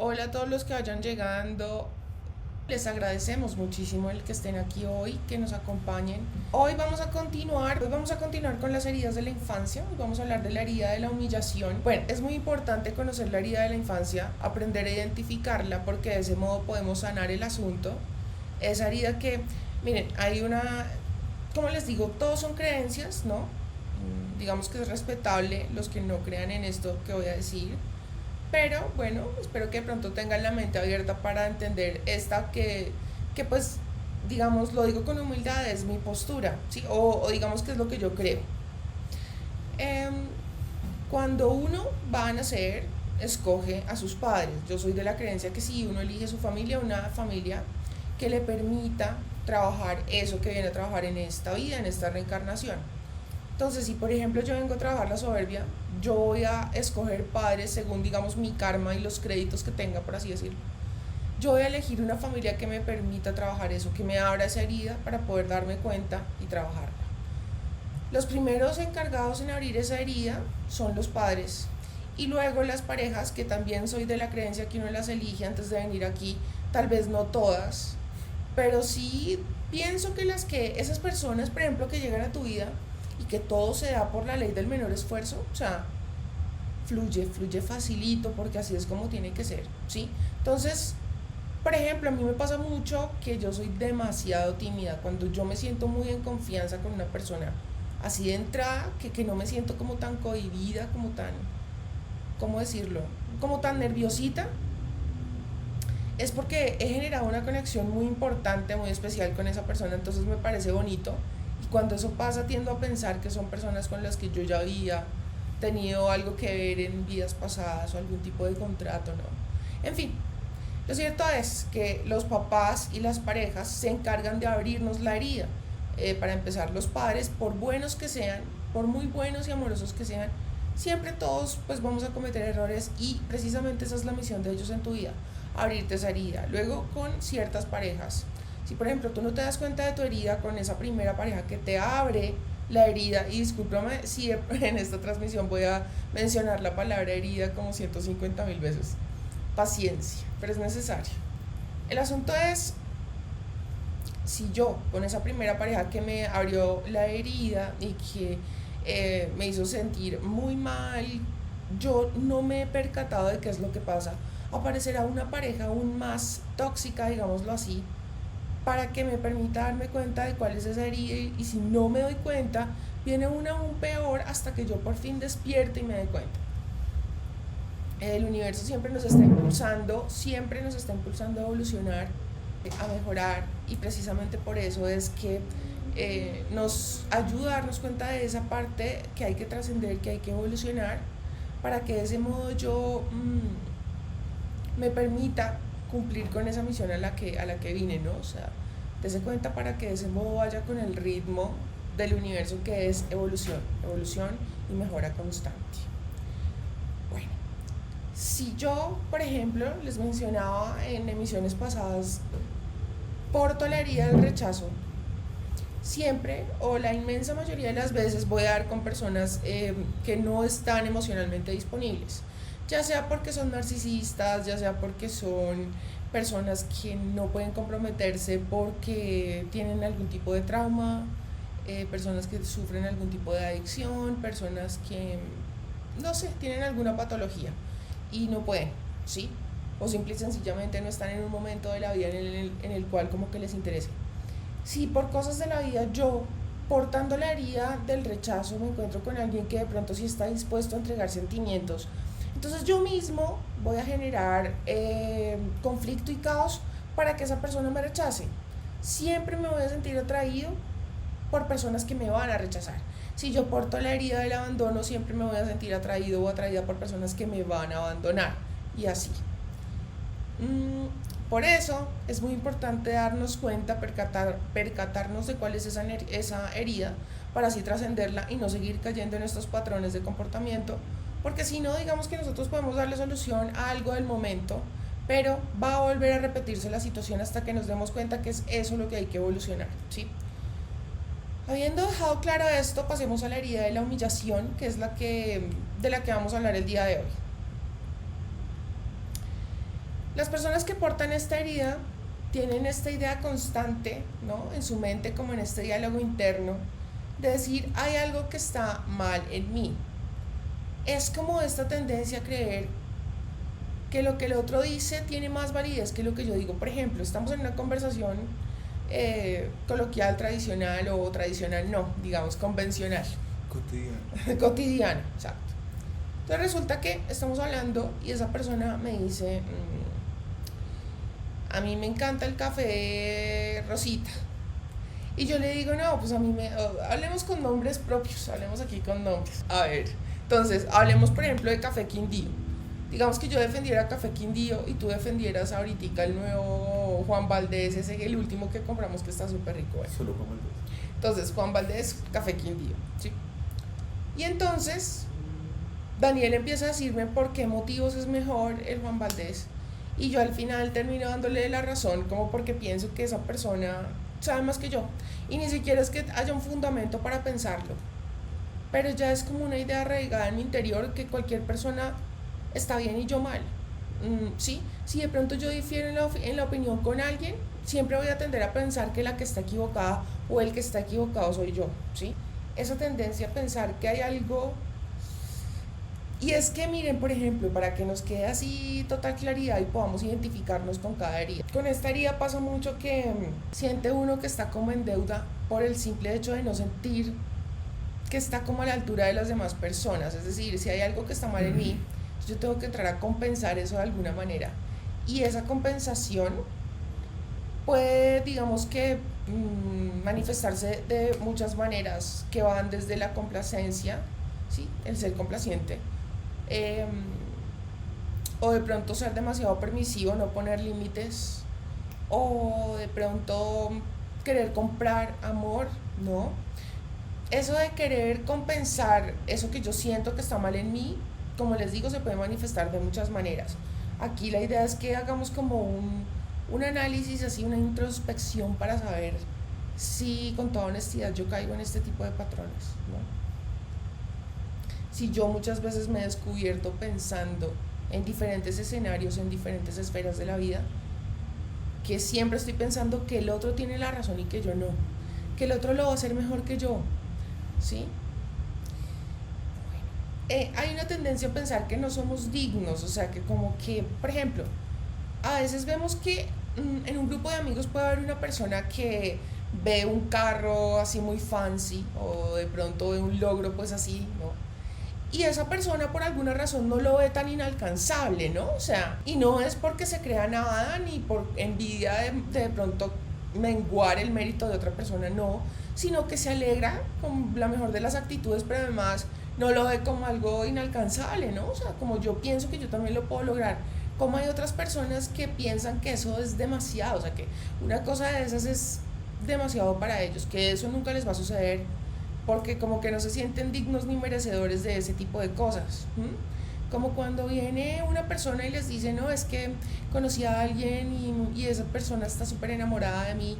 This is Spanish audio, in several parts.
Hola a todos los que vayan llegando. Les agradecemos muchísimo el que estén aquí hoy, que nos acompañen. Hoy vamos a continuar con las heridas de la infancia. Hoy vamos a hablar de la herida de la humillación. Bueno, es muy importante conocer la herida de la infancia, aprender a identificarla, porque de ese modo podemos sanar el asunto. Esa herida que, miren, hay una, como les digo, todos son creencias, ¿no? Digamos que es respetable los que no crean en esto que voy a decir. Pero bueno, espero que de pronto tengan la mente abierta para entender esta que pues, digamos, lo digo con humildad, es mi postura, ¿sí? O digamos que es lo que yo creo. Em, Cuando uno va a nacer, escoge a sus padres. Yo soy de la creencia que si uno elige su familia, una familia que le permita trabajar eso que viene a trabajar en esta vida, en esta reencarnación. Entonces, si por ejemplo yo vengo a trabajar la soberbia, yo voy a escoger padres según, digamos, mi karma y los créditos que tenga, por así decirlo. Yo voy a elegir una familia que me permita trabajar eso, que me abra esa herida para poder darme cuenta y trabajarla. Los primeros encargados en abrir esa herida son los padres. Y luego las parejas, que también soy de la creencia que uno las elige antes de venir aquí, tal vez no todas, pero sí pienso que esas personas, por ejemplo, que llegan a tu vida y que todo se da por la ley del menor esfuerzo, o sea, fluye facilito porque así es como tiene que ser, ¿sí? Entonces, por ejemplo, a mí me pasa mucho que yo soy demasiado tímida. Cuando yo me siento muy en confianza con una persona, así de entrada, que no me siento como tan cohibida, como tan, ¿cómo decirlo? Como tan nerviosita, es porque he generado una conexión muy importante, muy especial con esa persona, entonces me parece bonito. Y cuando eso pasa, tiendo a pensar que son personas con las que yo ya había tenido algo que ver en vidas pasadas o algún tipo de contrato, ¿no? En fin, lo cierto es que los papás y las parejas se encargan de abrirnos la herida. Para empezar, los padres, por buenos que sean, por muy buenos y amorosos que sean, siempre todos pues vamos a cometer errores y precisamente esa es la misión de ellos en tu vida, abrirte esa herida. Luego con ciertas parejas, si por ejemplo tú no te das cuenta de tu herida con esa primera pareja que te abre la herida, y discúlpame si en esta transmisión voy a mencionar la palabra herida como 150.000 veces, paciencia, pero es necesario. El asunto es, si yo con esa primera pareja que me abrió la herida y que me hizo sentir muy mal, yo no me he percatado de qué es lo que pasa, aparecerá una pareja aún más tóxica, digámoslo así, para que me permita darme cuenta de cuál es esa herida y si no me doy cuenta, viene una aún peor hasta que yo por fin despierte y me dé cuenta. El universo siempre nos está impulsando a evolucionar, a mejorar, y precisamente por eso es que nos ayuda a darnos cuenta de esa parte que hay que trascender, que hay que evolucionar, para que de ese modo yo me permita cumplir con esa misión a la que vine, ¿no? O sea, dése cuenta para que de ese modo vaya con el ritmo del universo que es evolución y mejora constante. Bueno, si yo, por ejemplo, les mencionaba en emisiones pasadas, por toleraría el rechazo, siempre o la inmensa mayoría de las veces voy a dar con personas que no están emocionalmente disponibles, ya sea porque son narcisistas, ya sea porque son personas que no pueden comprometerse porque tienen algún tipo de trauma, personas que sufren algún tipo de adicción, personas que, no sé, tienen alguna patología y no pueden, ¿sí? O simple y sencillamente no están en un momento de la vida en el cual como que les interese. Si por cosas de la vida yo, portando la herida del rechazo, me encuentro con alguien que de pronto sí está dispuesto a entregar sentimientos, entonces yo mismo voy a generar conflicto y caos para que esa persona me rechace. Siempre me voy a sentir atraído por personas que me van a rechazar. Si yo porto la herida del abandono, siempre me voy a sentir atraído o atraída por personas que me van a abandonar. Y así. Por eso es muy importante darnos cuenta, percatarnos de cuál es esa herida para así trascenderla y no seguir cayendo en estos patrones de comportamiento, porque si no, digamos que nosotros podemos darle solución a algo del momento, pero va a volver a repetirse la situación hasta que nos demos cuenta que es eso lo que hay que evolucionar, ¿sí? Habiendo dejado claro esto, pasemos a la herida de la humillación, que es de la que vamos a hablar el día de hoy. Las personas que portan esta herida tienen esta idea constante, ¿no? En su mente, como en este diálogo interno, de decir, hay algo que está mal en mí. Es como esta tendencia a creer que lo que el otro dice tiene más validez que lo que yo digo. Por ejemplo, estamos en una conversación coloquial, tradicional o tradicional, no, digamos convencional. Cotidiana, exacto. Entonces resulta que estamos hablando y esa persona me dice, a mí me encanta el café rosita. Y yo le digo, no, pues hablemos con nombres propios, hablemos aquí con nombres. A ver, entonces, hablemos por ejemplo de café Quindío. Digamos que yo defendiera Café Quindío y tú defendieras ahorita el nuevo Juan Valdez, ese el último que compramos que está súper rico. Solo Juan Valdez. Entonces, Juan Valdez, Café Quindío, ¿sí? Y entonces, Daniel empieza a decirme por qué motivos es mejor el Juan Valdez. Y yo al final termino dándole la razón, como porque pienso que esa persona sabe más que yo. Y ni siquiera es que haya un fundamento para pensarlo. Pero ya es como una idea arraigada en mi interior que cualquier persona está bien y yo mal. ¿Sí? Si de pronto yo difiero en la opinión con alguien, siempre voy a tender a pensar que la que está equivocada o el que está equivocado soy yo, ¿sí? Esa tendencia a pensar que hay algo. Y es que miren, por ejemplo, para que nos quede así total claridad y podamos identificarnos con cada herida. Con esta herida pasa mucho que siente uno que está como en deuda por el simple hecho de no sentir que está como a la altura de las demás personas. Es decir, si hay algo que está mal en mí, yo tengo que entrar a compensar eso de alguna manera. Y esa compensación puede, digamos que, manifestarse de muchas maneras que van desde la complacencia, ¿sí? El ser complaciente, o de pronto ser demasiado permisivo, no poner límites, o de pronto querer comprar amor, ¿no? Eso de querer compensar eso que yo siento que está mal en mí, como les digo, se puede manifestar de muchas maneras. Aquí la idea es que hagamos como un análisis, así una introspección para saber si con toda honestidad yo caigo en este tipo de patrones, ¿no? Si yo muchas veces me he descubierto pensando en diferentes escenarios, en diferentes esferas de la vida, que siempre estoy pensando que el otro tiene la razón y que yo no, que el otro lo va a hacer mejor que yo, ¿sí? Hay una tendencia a pensar que no somos dignos, o sea, que como que, por ejemplo, a veces vemos que en un grupo de amigos puede haber una persona que ve un carro así muy fancy o de pronto ve un logro pues así, ¿no? Y esa persona por alguna razón no lo ve tan inalcanzable, ¿no? O sea, y no es porque se crea nada ni por envidia de pronto menguar el mérito de otra persona, no, sino que se alegra con la mejor de las actitudes, pero además no lo ve como algo inalcanzable, ¿no? O sea, como yo pienso que yo también lo puedo lograr. Como hay otras personas que piensan que eso es demasiado, o sea, que una cosa de esas es demasiado para ellos, que eso nunca les va a suceder, porque como que no se sienten dignos ni merecedores de ese tipo de cosas. Como cuando viene una persona y les dice, no, es que conocí a alguien y esa persona está súper enamorada de mí,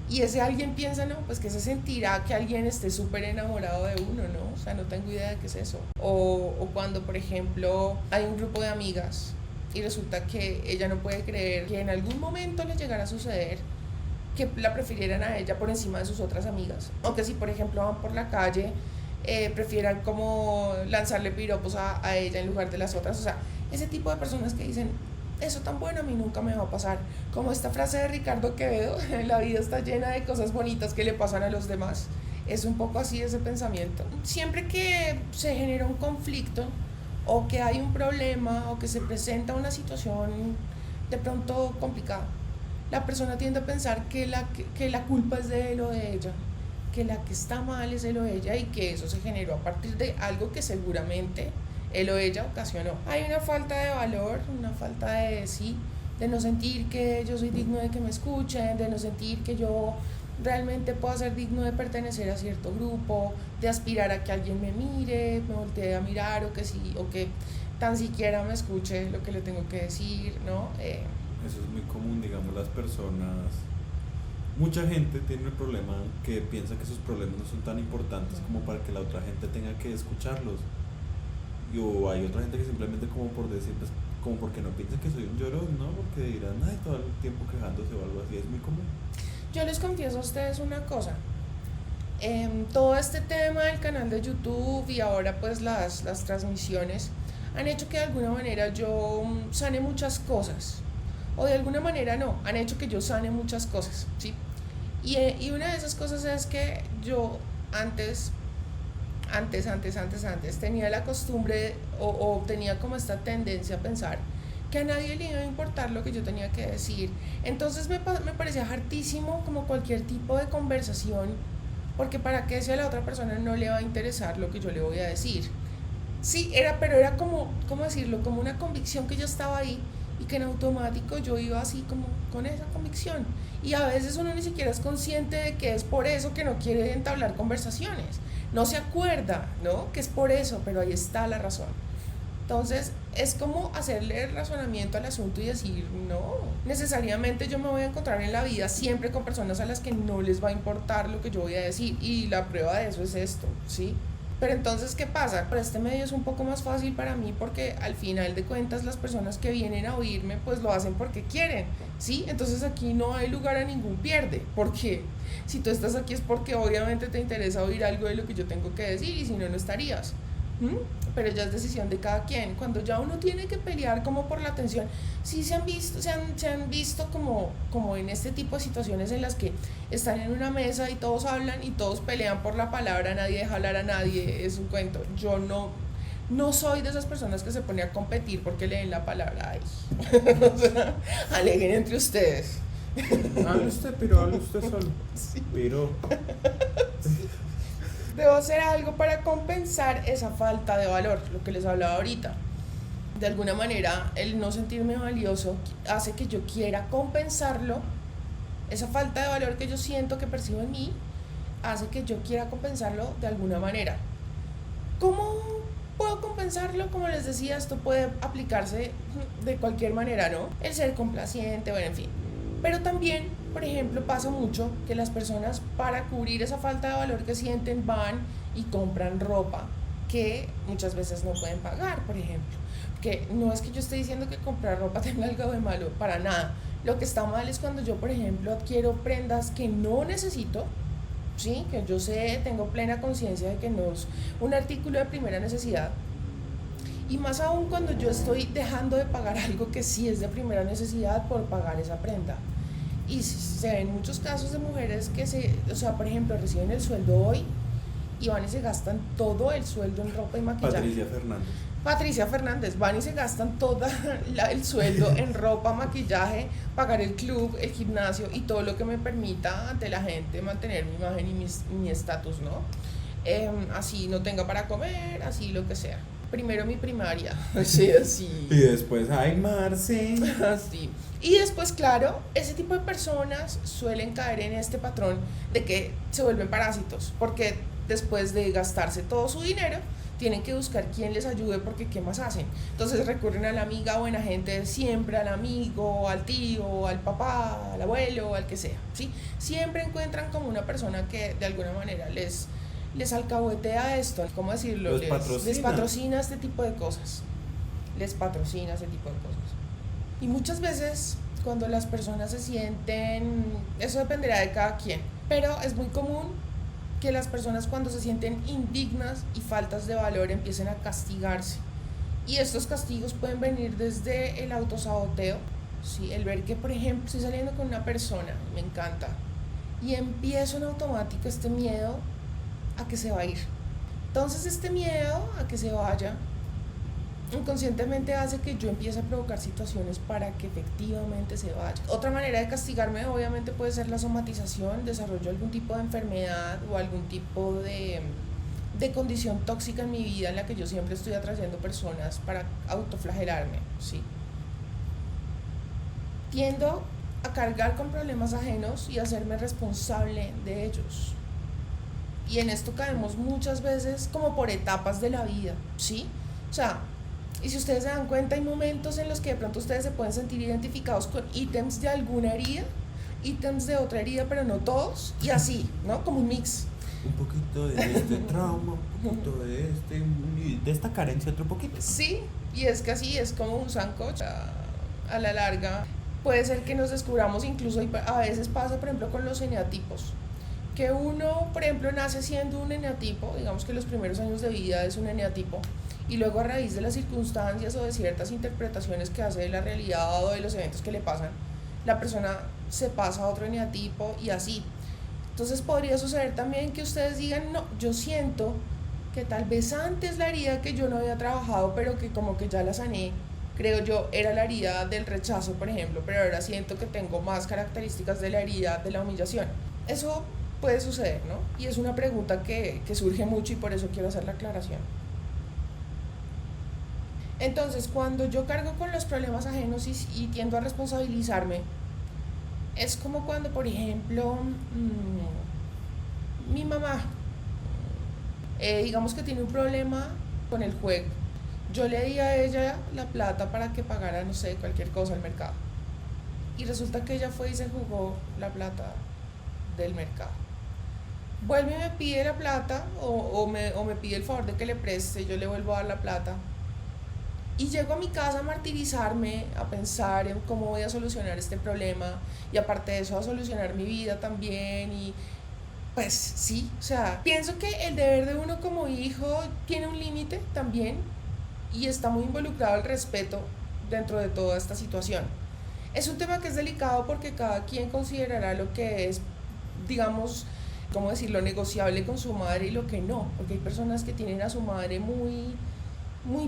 y ese alguien piensa, no, pues que se sentirá que alguien esté súper enamorado de uno, ¿no? O sea, no tengo idea de qué es eso. O cuando, por ejemplo, hay un grupo de amigas y resulta que ella no puede creer que en algún momento le llegara a suceder que la prefirieran a ella por encima de sus otras amigas. O que si, por ejemplo, van por la calle, prefieran como lanzarle piropos a ella en lugar de las otras. O sea, ese tipo de personas que dicen, eso tan bueno a mí nunca me va a pasar. Como esta frase de Ricardo Quevedo, la vida está llena de cosas bonitas que le pasan a los demás. Es un poco así ese pensamiento. Siempre que se genera un conflicto o que hay un problema o que se presenta una situación de pronto complicada, la persona tiende a pensar que la culpa es de él o de ella, que la que está mal es él o ella y que eso se generó a partir de algo que seguramente él o ella ocasionó. Hay una falta de valor, una falta de no sentir que yo soy digno de que me escuchen, de no sentir que yo realmente puedo ser digno de pertenecer a cierto grupo, de aspirar a que alguien me mire, me voltee a mirar o que tan siquiera me escuche lo que le tengo que decir, ¿no? Eso es muy común, digamos, las personas. Mucha gente tiene el problema que piensa que sus problemas no son tan importantes como para que la otra gente tenga que escucharlos. O hay otra gente que simplemente como por decir, pues, como porque no piensa que soy un llorón, ¿no? Porque que dirán, ay, todo el tiempo quejándose o algo así, es muy común. Yo les confieso a ustedes una cosa. Todo este tema del canal de YouTube y ahora pues las transmisiones han hecho que de alguna manera yo sane muchas cosas. O de alguna manera no, han hecho que yo sane muchas cosas, ¿sí? Y una de esas cosas es que yo antes tenía la costumbre o tenía como esta tendencia a pensar que a nadie le iba a importar lo que yo tenía que decir. Entonces me parecía hartísimo como cualquier tipo de conversación, porque para qué si a la otra persona no le va a interesar lo que yo le voy a decir. Sí, pero era como, ¿cómo decirlo? Como una convicción que yo estaba ahí y que en automático yo iba así como con esa convicción. Y a veces uno ni siquiera es consciente de que es por eso que no quiere entablar conversaciones. No se acuerda, ¿no? Que es por eso, pero ahí está la razón. Entonces, es como hacerle el razonamiento al asunto y decir, no, necesariamente yo me voy a encontrar en la vida siempre con personas a las que no les va a importar lo que yo voy a decir. Y la prueba de eso es esto, ¿sí? Pero entonces, ¿qué pasa? Por este medio es un poco más fácil para mí porque al final de cuentas las personas que vienen a oírme pues lo hacen porque quieren, ¿sí? Entonces aquí no hay lugar a ningún pierde, porque si tú estás aquí es porque obviamente te interesa oír algo de lo que yo tengo que decir y si no, no estarías. Pero ya es decisión de cada quien. Cuando ya uno tiene que pelear como por la atención, sí se han visto como en este tipo de situaciones en las que están en una mesa y todos hablan y todos pelean por la palabra, nadie deja hablar a nadie, es un cuento. Yo no soy de esas personas que se pone a competir porque leen la palabra. Ay. O sea, aleguen entre ustedes. Hable usted solo. Sí. Pero Debo hacer algo para compensar esa falta de valor, lo que les hablaba ahorita. De alguna manera, el no sentirme valioso hace que yo quiera compensarlo. Esa falta de valor que yo siento que percibo en mí hace que yo quiera compensarlo de alguna manera. ¿Cómo puedo compensarlo? Como les decía, esto puede aplicarse de cualquier manera, ¿no? El ser complaciente, bueno, en fin. Pero también, por ejemplo, pasa mucho que las personas para cubrir esa falta de valor que sienten van y compran ropa que muchas veces no pueden pagar, por ejemplo. Que no es que yo esté diciendo que comprar ropa tenga algo de malo, para nada. Lo que está mal es cuando yo, por ejemplo, adquiero prendas que no necesito, ¿sí? Que yo sé, tengo plena conciencia de que no es un artículo de primera necesidad. Y más aún cuando yo estoy dejando de pagar algo que sí es de primera necesidad por pagar esa prenda. Y se ven muchos casos de mujeres que por ejemplo, reciben el sueldo hoy y van y se gastan todo el sueldo en ropa y maquillaje. Patricia Fernández, van y se gastan todo el sueldo en ropa, maquillaje, pagar el club, el gimnasio y todo lo que me permita ante la gente mantener mi imagen y mi estatus, ¿no? Así no tenga para comer, así lo que sea. Primero mi primaria, así. Y después, ay, Marce. Así. Y después, claro, ese tipo de personas suelen caer en este patrón de que se vuelven parásitos, porque después de gastarse todo su dinero, tienen que buscar quién les ayude porque ¿qué más hacen? Entonces recurren a la amiga buena gente, siempre al amigo, al tío, al papá, al abuelo, al que sea, ¿sí? Siempre encuentran como una persona que de alguna manera les alcahuetea esto, ¿cómo decirlo? Les patrocina este tipo de cosas. Les patrocina ese tipo de cosas. Y muchas veces cuando las personas se sienten, eso dependerá de cada quien, pero es muy común que las personas cuando se sienten indignas y faltas de valor empiecen a castigarse. Y estos castigos pueden venir desde el autosaboteo, ¿sí? El ver que, por ejemplo, estoy saliendo con una persona, me encanta, y empiezo en automático este miedo a que se va a ir. Entonces este miedo a que se vaya inconscientemente hace que yo empiece a provocar situaciones para que efectivamente se vaya. Otra manera de castigarme obviamente puede ser la somatización, desarrollo algún tipo de enfermedad o algún tipo de condición tóxica en mi vida en la que yo siempre estoy atrayendo personas para autoflagelarme, ¿sí? Tiendo a cargar con problemas ajenos y hacerme responsable de ellos. Y en esto caemos muchas veces como por etapas de la vida, ¿sí? O sea, y si ustedes se dan cuenta, hay momentos en los que de pronto ustedes se pueden sentir identificados con ítems de alguna herida, ítems de otra herida, pero no todos, y así, ¿no? Como un mix. Un poquito de este trauma, un poquito de esta carencia, otro poquito. Sí, y es que así es como un sancocho a la larga. puede ser que nos descubramos incluso, a veces pasa por ejemplo con los eneatipos, que uno por ejemplo nace siendo un eneatipo, digamos que los primeros años de vida es un eneatipo, y luego a raíz de las circunstancias o de ciertas interpretaciones que hace de la realidad o de los eventos que le pasan, la persona se pasa a otro eneatipo y así. Entonces podría suceder también que ustedes digan, no, yo siento que tal vez antes la herida que yo no había trabajado, pero que como que ya la sané, creo yo, era la herida del rechazo, por ejemplo, pero ahora siento que tengo más características de la herida de la humillación. Eso puede suceder, ¿no? Y es una pregunta que surge mucho y por eso quiero hacer la aclaración. Entonces, cuando yo cargo con los problemas ajenos y tiendo a responsabilizarme, es como cuando, por ejemplo, mi mamá, digamos que tiene un problema con el juego. Yo le di a ella la plata para que pagara, no sé, cualquier cosa al mercado. Y resulta que ella fue y se jugó la plata del mercado. Vuelve y me pide la plata o me pide el favor de que le preste, yo le vuelvo a dar la plata. Y llego a mi casa a martirizarme, a pensar en cómo voy a solucionar este problema y aparte de eso a solucionar mi vida también y pues sí, o sea, pienso que el deber de uno como hijo tiene un límite también y está muy involucrado el respeto dentro de toda esta situación. Es un tema que es delicado porque cada quien considerará lo que es, digamos, ¿cómo decirlo?, negociable con su madre y lo que no, porque hay personas que tienen a su madre muy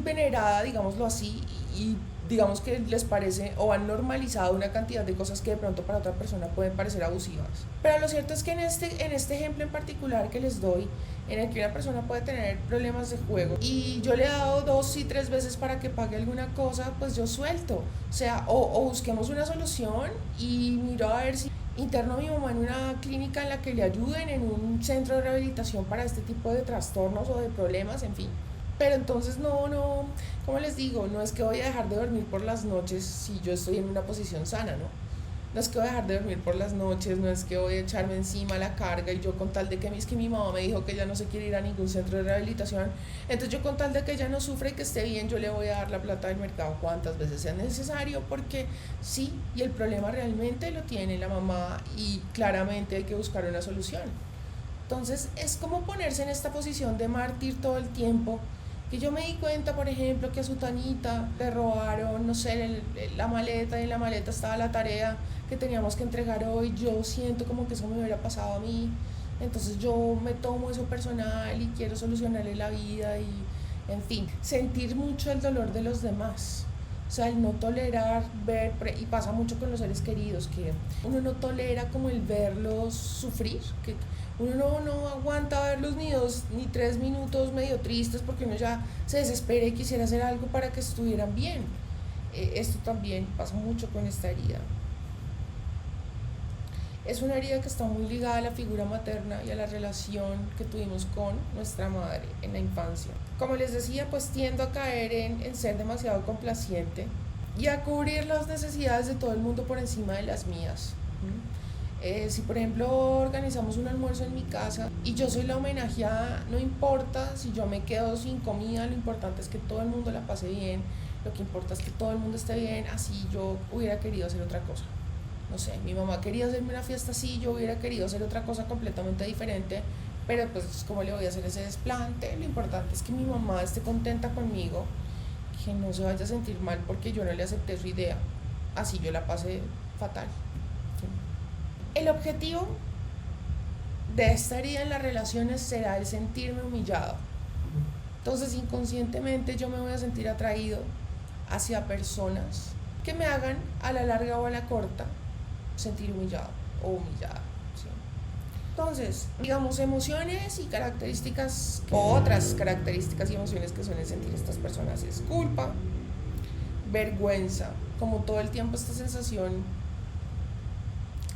venerada, digámoslo así, y digamos que les parece o han normalizado una cantidad de cosas que de pronto para otra persona pueden parecer abusivas. Pero lo cierto es que en este ejemplo en particular que les doy, en el que una persona puede tener problemas de juego y yo le he dado 2 y 3 veces para que pague alguna cosa, pues yo suelto. O sea, o busquemos una solución y miro a ver si interno a mi mamá en una clínica en la que le ayuden, en un centro de rehabilitación para este tipo de trastornos o de problemas, en fin. Pero entonces no, como les digo, no es que voy a dejar de dormir por las noches si yo estoy en una posición sana, ¿no? No es que voy a dejar de dormir por las noches, no es que voy a echarme encima la carga y yo con tal de que es que mi mamá me dijo que ella no se quiere ir a ningún centro de rehabilitación, entonces yo con tal de que ella no sufra y que esté bien, yo le voy a dar la plata del mercado cuantas veces sea necesario, porque sí, y el problema realmente lo tiene la mamá y claramente hay que buscar una solución. Entonces es como ponerse en esta posición de mártir todo el tiempo, que yo me di cuenta, por ejemplo, que a su Tanita le robaron, no sé, la maleta y en la maleta estaba la tarea que teníamos que entregar hoy. Yo siento como que eso me hubiera pasado a mí, entonces yo me tomo eso personal y quiero solucionarle la vida y, en fin, sentir mucho el dolor de los demás. O sea, el no tolerar ver, y pasa mucho con los seres queridos, que uno no tolera como el verlos sufrir, que uno no aguanta verlos ni 3 minutos medio tristes porque uno ya se desespera y quisiera hacer algo para que estuvieran bien. Esto también pasa mucho con esta herida. Es una herida que está muy ligada a la figura materna y a la relación que tuvimos con nuestra madre en la infancia. Como les decía, pues tiendo a caer en ser demasiado complaciente y a cubrir las necesidades de todo el mundo por encima de las mías. Si por ejemplo organizamos un almuerzo en mi casa y yo soy la homenajeada, no importa si yo me quedo sin comida, lo importante es que todo el mundo la pase bien, lo que importa es que todo el mundo esté bien, así yo hubiera querido hacer otra cosa. No sé, mi mamá quería hacerme una fiesta así, yo hubiera querido hacer otra cosa completamente diferente, pero pues ¿cómo le voy a hacer ese desplante? Lo importante es que mi mamá esté contenta conmigo, que no se vaya a sentir mal porque yo no le acepté su idea, así yo la pasé fatal. El objetivo de esta herida en las relaciones será el sentirme humillado. Entonces inconscientemente yo me voy a sentir atraído hacia personas que me hagan a la larga o a la corta sentir humillado o humillada, ¿sí? Entonces, digamos, emociones y características, o otras características y emociones que suelen sentir estas personas es culpa, vergüenza, como todo el tiempo esta sensación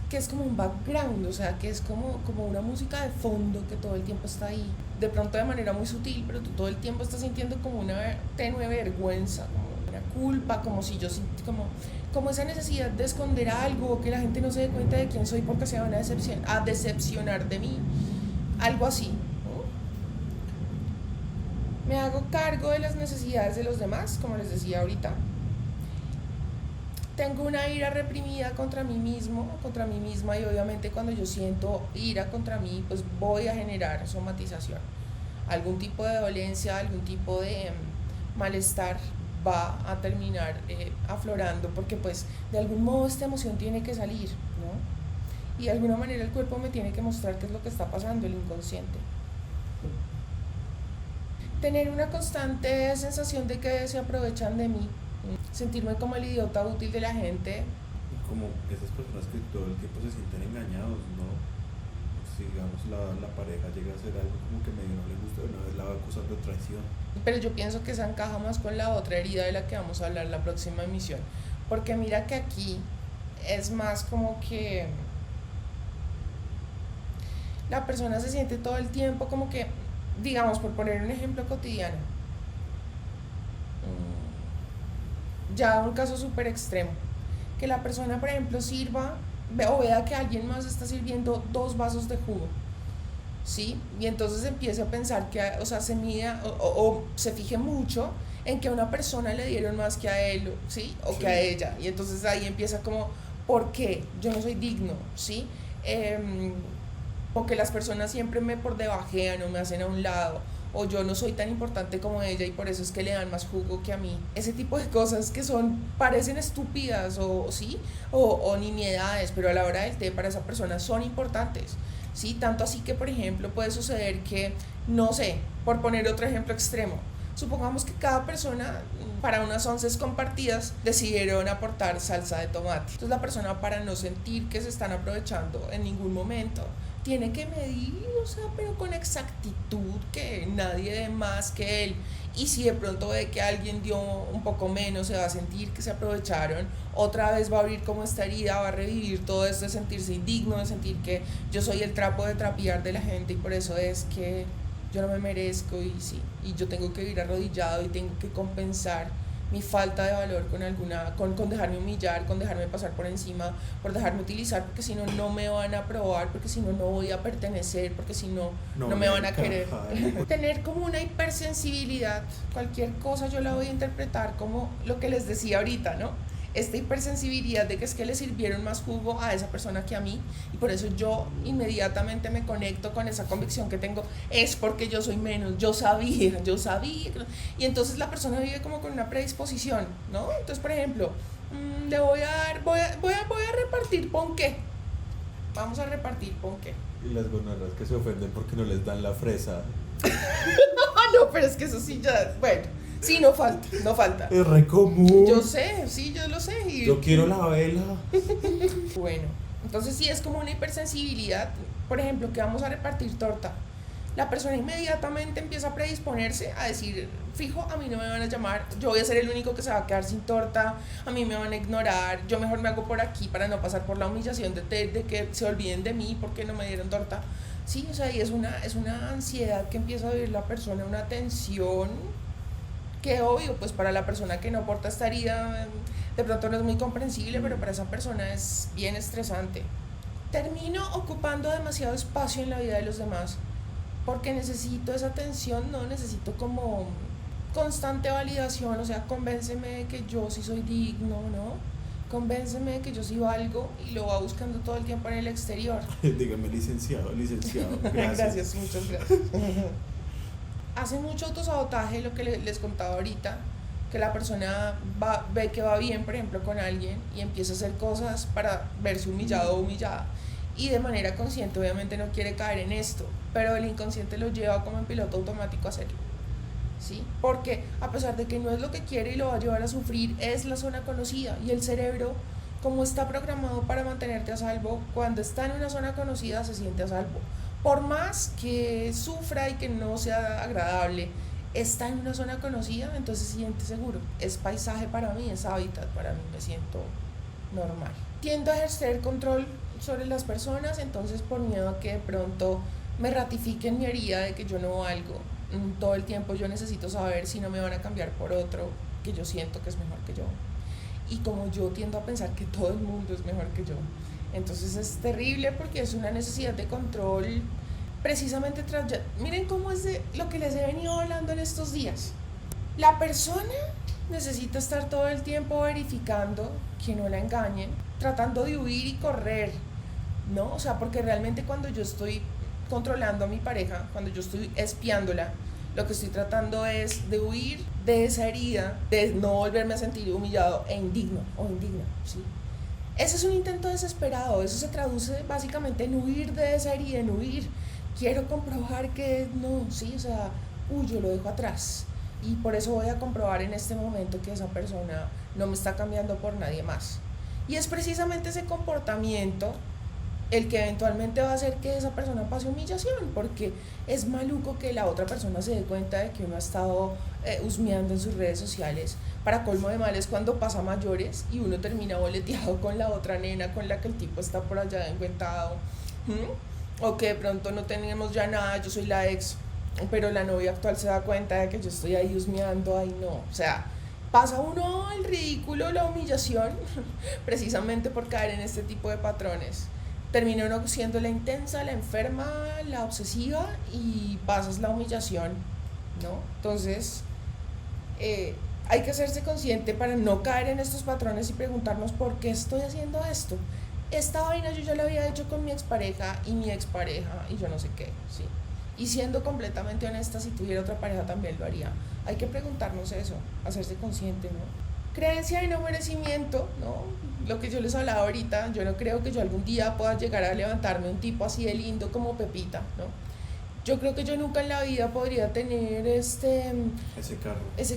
que es como un background, o sea, que es como una música de fondo que todo el tiempo está ahí, de pronto de manera muy sutil, pero tú todo el tiempo estás sintiendo como una tenue vergüenza, como una culpa, como si yo como esa necesidad de esconder algo, que la gente no se dé cuenta de quién soy porque se van a decepcionar de mí, algo así, ¿no? Me hago cargo de las necesidades de los demás, como les decía ahorita. tengo una ira reprimida contra mí mismo, contra mí misma, y obviamente cuando yo siento ira contra mí, pues voy a generar somatización. Algún tipo de dolencia, algún tipo de malestar va a terminar aflorando, porque pues de algún modo esta emoción tiene que salir, ¿no? Y de alguna manera el cuerpo me tiene que mostrar qué es lo que está pasando, el inconsciente. Tener una constante sensación de que se aprovechan de mí, sentirme como el idiota útil de la gente. Como esas personas que todo el tiempo se sienten engañados, ¿no? Si digamos la pareja llega a hacer algo como que medio no le gusta, una vez la va a acusar de traición. Pero yo pienso que esa encaja más con la otra herida de la que vamos a hablar la próxima emisión, porque mira que aquí es más como que la persona se siente todo el tiempo como que, digamos, por poner un ejemplo cotidiano, ya un caso súper extremo, que la persona, por ejemplo, sirva o vea que alguien más está sirviendo 2 vasos de jugo, ¿sí? Y entonces empiece a pensar que, o sea, se mida o se fije mucho en que a una persona le dieron más que a él, ¿sí? O que a ella. Y entonces ahí empieza como, ¿por qué? Yo no soy digno, ¿sí? O que las personas siempre me por debajean o me hacen a un lado, o yo no soy tan importante como ella y por eso es que le dan más jugo que a mí. Ese tipo de cosas que parecen estúpidas o sí, o nimiedades, pero a la hora del té para esa persona son importantes, ¿sí? Tanto así que, por ejemplo, puede suceder que, no sé, por poner otro ejemplo extremo, supongamos que cada persona para unas onces compartidas decidieron aportar salsa de tomate. Entonces la persona, para no sentir que se están aprovechando en ningún momento, tiene que medir, o sea, pero con exactitud, que nadie dé más que él. Y si de pronto ve que alguien dio un poco menos, se va a sentir que se aprovecharon, otra vez va a abrir como esta herida, va a revivir todo esto de sentirse indigno, de sentir que yo soy el trapo de trapear de la gente y por eso es que yo no me merezco y sí, y yo tengo que ir arrodillado y tengo que compensar mi falta de valor con dejarme humillar, con dejarme pasar por encima, por dejarme utilizar, porque si no, no me van a aprobar, porque si no, no voy a pertenecer, porque si no, no me van a querer. Tener como una hipersensibilidad, cualquier cosa yo la voy a interpretar como lo que les decía ahorita, ¿no? Esta hipersensibilidad de que es que le sirvieron más jugo a esa persona que a mí, y por eso yo inmediatamente me conecto con esa convicción que tengo, es porque yo soy menos, yo sabía, y entonces la persona vive como con una predisposición, ¿no? Entonces, por ejemplo, le voy a repartir ponqué, vamos a repartir ponqué. Y las gonorras que se ofenden porque no les dan la fresa. No, pero es que eso sí ya, bueno. Sí, no falta. Es re común. Yo sé, sí, yo lo sé. Yo quiero la vela. Bueno, entonces sí es como una hipersensibilidad. Por ejemplo, que vamos a repartir torta. La persona inmediatamente empieza a predisponerse a decir, fijo, a mí no me van a llamar, yo voy a ser el único que se va a quedar sin torta, a mí me van a ignorar, yo mejor me hago por aquí para no pasar por la humillación de que se olviden de mí porque no me dieron torta. Sí, o sea, y es una ansiedad que empieza a vivir la persona, una tensión que obvio, pues para la persona que no porta esta herida de pronto no es muy comprensible, pero para esa persona es bien estresante. Termino ocupando demasiado espacio en la vida de los demás porque necesito esa atención, no necesito como constante validación, o sea, convénceme de que yo sí soy digno, ¿no? Convénceme de que yo sí valgo, y lo va buscando todo el tiempo en el exterior. Dígame, licenciado, gracias. Gracias, muchas gracias. Hace mucho autosabotaje, lo que les contaba ahorita, que la persona ve que va bien, por ejemplo, con alguien y empieza a hacer cosas para verse humillado o humillada, y de manera consciente obviamente no quiere caer en esto, pero el inconsciente lo lleva como en piloto automático a hacerlo, ¿sí? Porque a pesar de que no es lo que quiere y lo va a llevar a sufrir, es la zona conocida, y el cerebro, como está programado para mantenerte a salvo, cuando está en una zona conocida se siente a salvo. Por más que sufra y que no sea agradable, está en una zona conocida, entonces se siente seguro. Es paisaje para mí, es hábitat para mí, me siento normal. Tiendo a ejercer control sobre las personas, entonces por miedo a que de pronto me ratifiquen mi herida de que yo no valgo, todo el tiempo yo necesito saber si no me van a cambiar por otro que yo siento que es mejor que yo. Y como yo tiendo a pensar que todo el mundo es mejor que yo, entonces es terrible porque es una necesidad de control precisamente miren cómo es de lo que les he venido hablando en estos días. La persona necesita estar todo el tiempo verificando que no la engañen, tratando de huir y correr, ¿no? O sea, porque realmente cuando yo estoy controlando a mi pareja, cuando yo estoy espiándola, lo que estoy tratando es de huir de esa herida, de no volverme a sentir humillado e indigno o indigna, ¿sí? Ese es un intento desesperado, eso se traduce básicamente en huir de esa herida, en huir. Quiero comprobar que no, sí, o sea, yo lo dejo atrás. Y por eso voy a comprobar en este momento que esa persona no me está cambiando por nadie más. Y es precisamente ese comportamiento el que eventualmente va a hacer que esa persona pase humillación, porque es maluco que la otra persona se dé cuenta de que uno ha estado husmeando en sus redes sociales. Para colmo de males, cuando pasa a mayores y uno termina boleteado con la otra nena con la que el tipo está por allá encuentado, o que de pronto no tenemos ya nada, yo soy la ex, pero la novia actual se da cuenta de que yo estoy ahí husmeando, ahí no, o sea, pasa uno el ridículo, la humillación, precisamente por caer en este tipo de patrones. Termina uno siendo la intensa, la enferma, la obsesiva y pasas la humillación, ¿no? Entonces, hay que hacerse consciente para no caer en estos patrones y preguntarnos por qué estoy haciendo esto. Esta vaina yo ya la había hecho con mi expareja y mi expareja y yo no sé qué, ¿sí? Y siendo completamente honesta, si tuviera otra pareja también lo haría. Hay que preguntarnos eso, hacerse consciente, ¿no? Creencia y no merecimiento, ¿no? Lo que yo les hablaba ahorita, yo no creo que yo algún día pueda llegar a levantarme un tipo así de lindo como Pepita, ¿no? Yo creo que yo nunca en la vida podría tener ese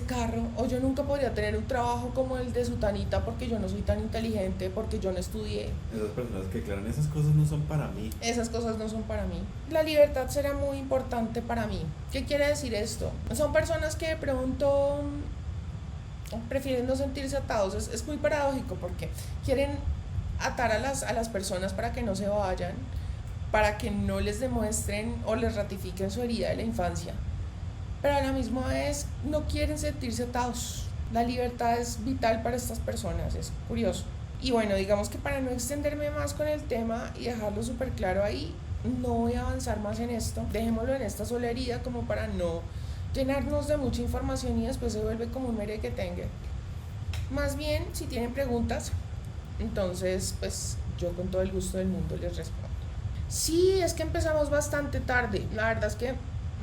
carro, o yo nunca podría tener un trabajo como el de Sutanita porque yo no soy tan inteligente, porque yo no estudié. Esas personas que declaran esas cosas no son para mí. Esas cosas no son para mí. La libertad será muy importante para mí. ¿Qué quiere decir esto? Son personas que de pronto prefieren no sentirse atados. Es muy paradójico porque quieren atar a las personas para que no se vayan, para que no les demuestren o les ratifiquen su herida de la infancia, pero a la misma vez no quieren sentirse atados. La libertad es vital para estas personas, es curioso. Y bueno, digamos que para no extenderme más con el tema y dejarlo súper claro ahí, no voy a avanzar más en esto, dejémoslo en esta sola herida como para no llenarnos de mucha información y después se vuelve como un merequetengue. Más bien, si tienen preguntas, entonces pues yo con todo el gusto del mundo les respondo. Sí, es que empezamos bastante tarde. La verdad es que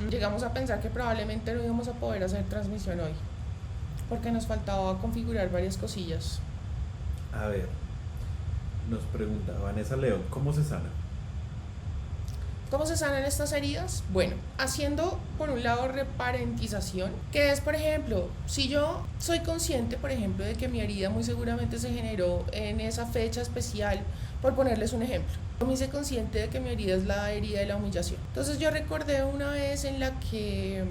llegamos a pensar que probablemente no íbamos a poder hacer transmisión hoy, porque nos faltaba configurar varias cosillas. A ver, nos pregunta Vanessa León, ¿cómo se sana? ¿Cómo se sanan estas heridas? Bueno, haciendo por un lado reparentización, que es, por ejemplo, si yo soy consciente, por ejemplo, de que mi herida muy seguramente se generó en esa fecha especial, por ponerles un ejemplo, yo me hice consciente de que mi herida es la herida de la humillación. Entonces yo recordé una vez en la que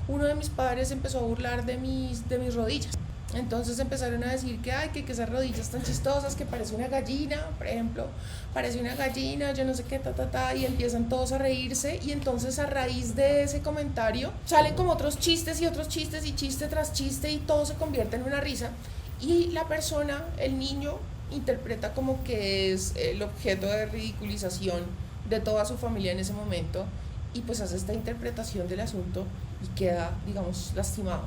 uno de mis padres empezó a burlar de mis rodillas. Entonces empezaron a decir que que esas rodillas tan chistosas, que parece una gallina, por ejemplo, parece una gallina, yo no sé qué, y empiezan todos a reírse, y entonces a raíz de ese comentario salen como otros chistes y chiste tras chiste y todo se convierte en una risa, y la persona, el niño, interpreta como que es el objeto de ridiculización de toda su familia en ese momento, y pues hace esta interpretación del asunto y queda, digamos, lastimado.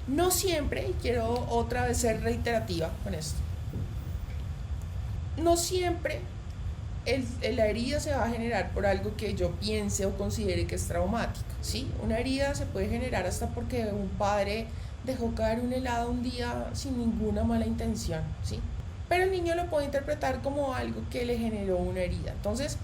No siempre, y quiero otra vez ser reiterativa con esto, no siempre la herida se va a generar por algo que yo piense o considere que es traumático, ¿sí? Una herida se puede generar hasta porque un padre dejó caer un helado un día sin ninguna mala intención, ¿sí? Pero el niño lo puede interpretar como algo que le generó una herida. Entonces,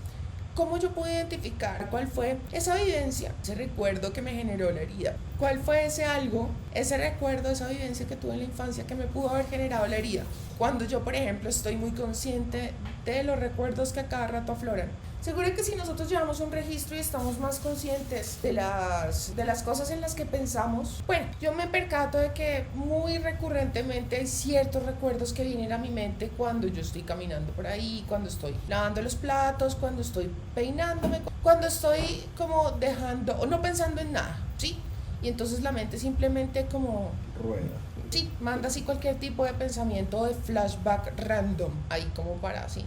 ¿cómo yo puedo identificar cuál fue esa vivencia, ese recuerdo que me generó la herida? ¿Cuál fue ese algo, ese recuerdo, esa vivencia que tuve en la infancia que me pudo haber generado la herida? Cuando yo, por ejemplo, estoy muy consciente de los recuerdos que a cada rato afloran. Seguro que si nosotros llevamos un registro y estamos más conscientes de las cosas en las que pensamos, bueno, yo me percato de que muy recurrentemente hay ciertos recuerdos que vienen a mi mente cuando yo estoy caminando por ahí, cuando estoy lavando los platos, cuando estoy peinándome, cuando estoy como dejando o no pensando en nada, ¿sí? Y entonces la mente simplemente como rueda. Sí, manda así cualquier tipo de pensamiento de flashback random, ahí como para así.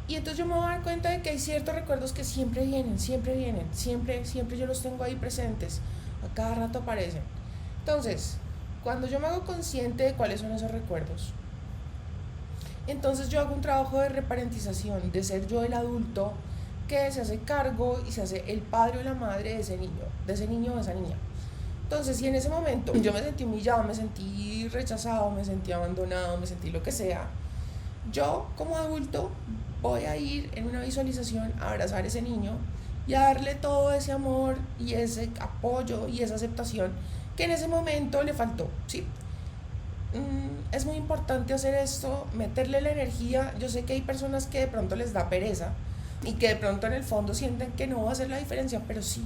Y entonces yo me voy a dar cuenta de que hay ciertos recuerdos que siempre vienen, siempre yo los tengo ahí presentes, a cada rato aparecen. Entonces, cuando yo me hago consciente de cuáles son esos recuerdos, entonces yo hago un trabajo de reparentización, de ser yo el adulto que se hace cargo y se hace el padre o la madre de ese niño o de esa niña. Entonces, si en ese momento yo me sentí humillado, me sentí rechazado, me sentí abandonado, me sentí lo que sea, yo como adulto voy a ir en una visualización a abrazar a ese niño y a darle todo ese amor y ese apoyo y esa aceptación que en ese momento le faltó, ¿sí? Es muy importante hacer esto, meterle la energía. Yo sé que hay personas que de pronto les da pereza y que de pronto en el fondo sienten que no va a hacer la diferencia, pero sí.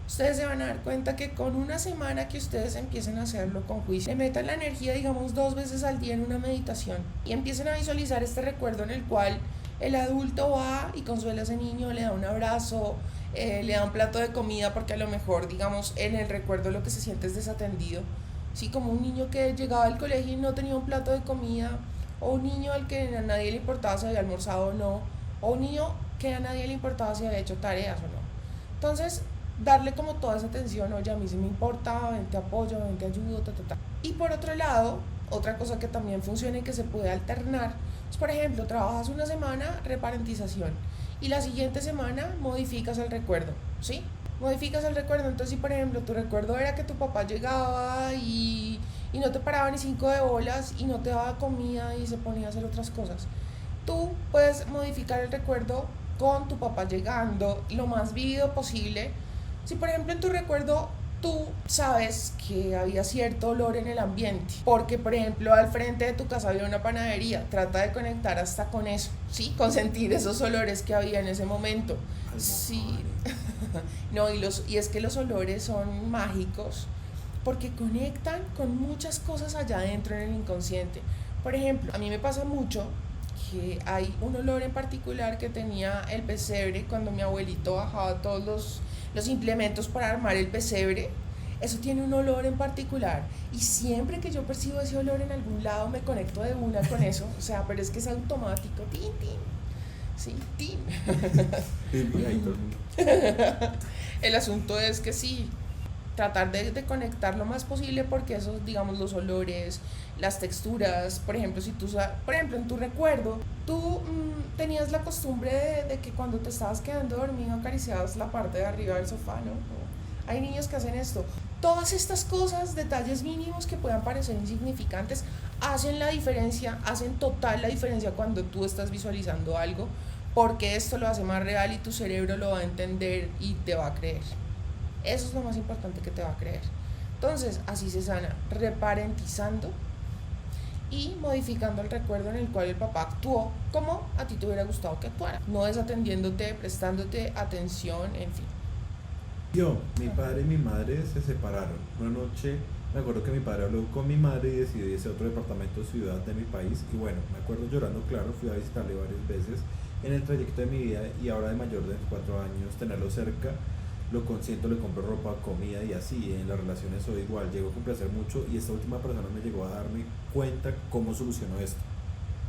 Ustedes se van a dar cuenta que con una semana que ustedes empiecen a hacerlo con juicio, le metan la energía, digamos, 2 veces al día en una meditación y empiecen a visualizar este recuerdo en el cual el adulto va y consuela a ese niño, le da un abrazo, le da un plato de comida, porque a lo mejor, digamos, en el recuerdo lo que se siente es desatendido. Sí, como un niño que llegaba al colegio y no tenía un plato de comida, o un niño al que a nadie le importaba si había almorzado o no, o un niño que a nadie le importaba si había hecho tareas o no. Entonces, darle como toda esa atención, oye, a mí sí me importa, ven te apoyo, ven te ayudo, ta. Y por otro lado, otra cosa que también funciona y que se puede alternar es, por ejemplo, trabajas una semana reparentización y la siguiente semana modificas el recuerdo, ¿sí? Modificas el recuerdo. Entonces, si por ejemplo tu recuerdo era que tu papá llegaba y no te paraba ni 5 de bolas y no te daba comida y se ponía a hacer otras cosas, tú puedes modificar el recuerdo con tu papá llegando lo más vívido posible. Si por ejemplo en tu recuerdo tú sabes que había cierto olor en el ambiente, porque por ejemplo al frente de tu casa había una panadería, trata de conectar hasta con eso, ¿sí? Con sentir esos olores que había en ese momento. Sí. No, y es que los olores son mágicos porque conectan con muchas cosas allá adentro en el inconsciente. Por ejemplo, a mí me pasa mucho que hay un olor en particular que tenía el pesebre cuando mi abuelito bajaba todos los implementos para armar el pesebre. Eso tiene un olor en particular y siempre que yo percibo ese olor en algún lado me conecto de una con eso, o sea, pero es que es automático, tin, tin. Sí, tin. El asunto es que sí, tratar de conectar lo más posible, porque esos, digamos, los olores, las texturas, por ejemplo, si tú, por ejemplo, en tu recuerdo, tú tenías la costumbre de que cuando te estabas quedando dormido acariciabas la parte de arriba del sofá, ¿no? Hay niños que hacen esto. Todas estas cosas, detalles mínimos que puedan parecer insignificantes, hacen la diferencia, hacen total la diferencia cuando tú estás visualizando algo, porque esto lo hace más real y tu cerebro lo va a entender y te va a creer. Eso es lo más importante, que te va a creer. Entonces, así se sana, reparentizando y modificando el recuerdo en el cual el papá actuó como a ti te hubiera gustado que actuara, no desatendiéndote, prestándote atención, en fin. Mi padre y mi madre se separaron. Una noche me acuerdo que mi padre habló con mi madre y decidió irse a otro departamento o ciudad de mi país. Y bueno, me acuerdo llorando, claro, fui a visitarle varias veces en el trayecto de mi vida, y ahora de mayor de 4 años, tenerlo cerca, lo consiento, le compro ropa, comida y así. En las relaciones soy igual, llego a complacer mucho, y esta última persona me llegó a darme cuenta cómo solucionó esto.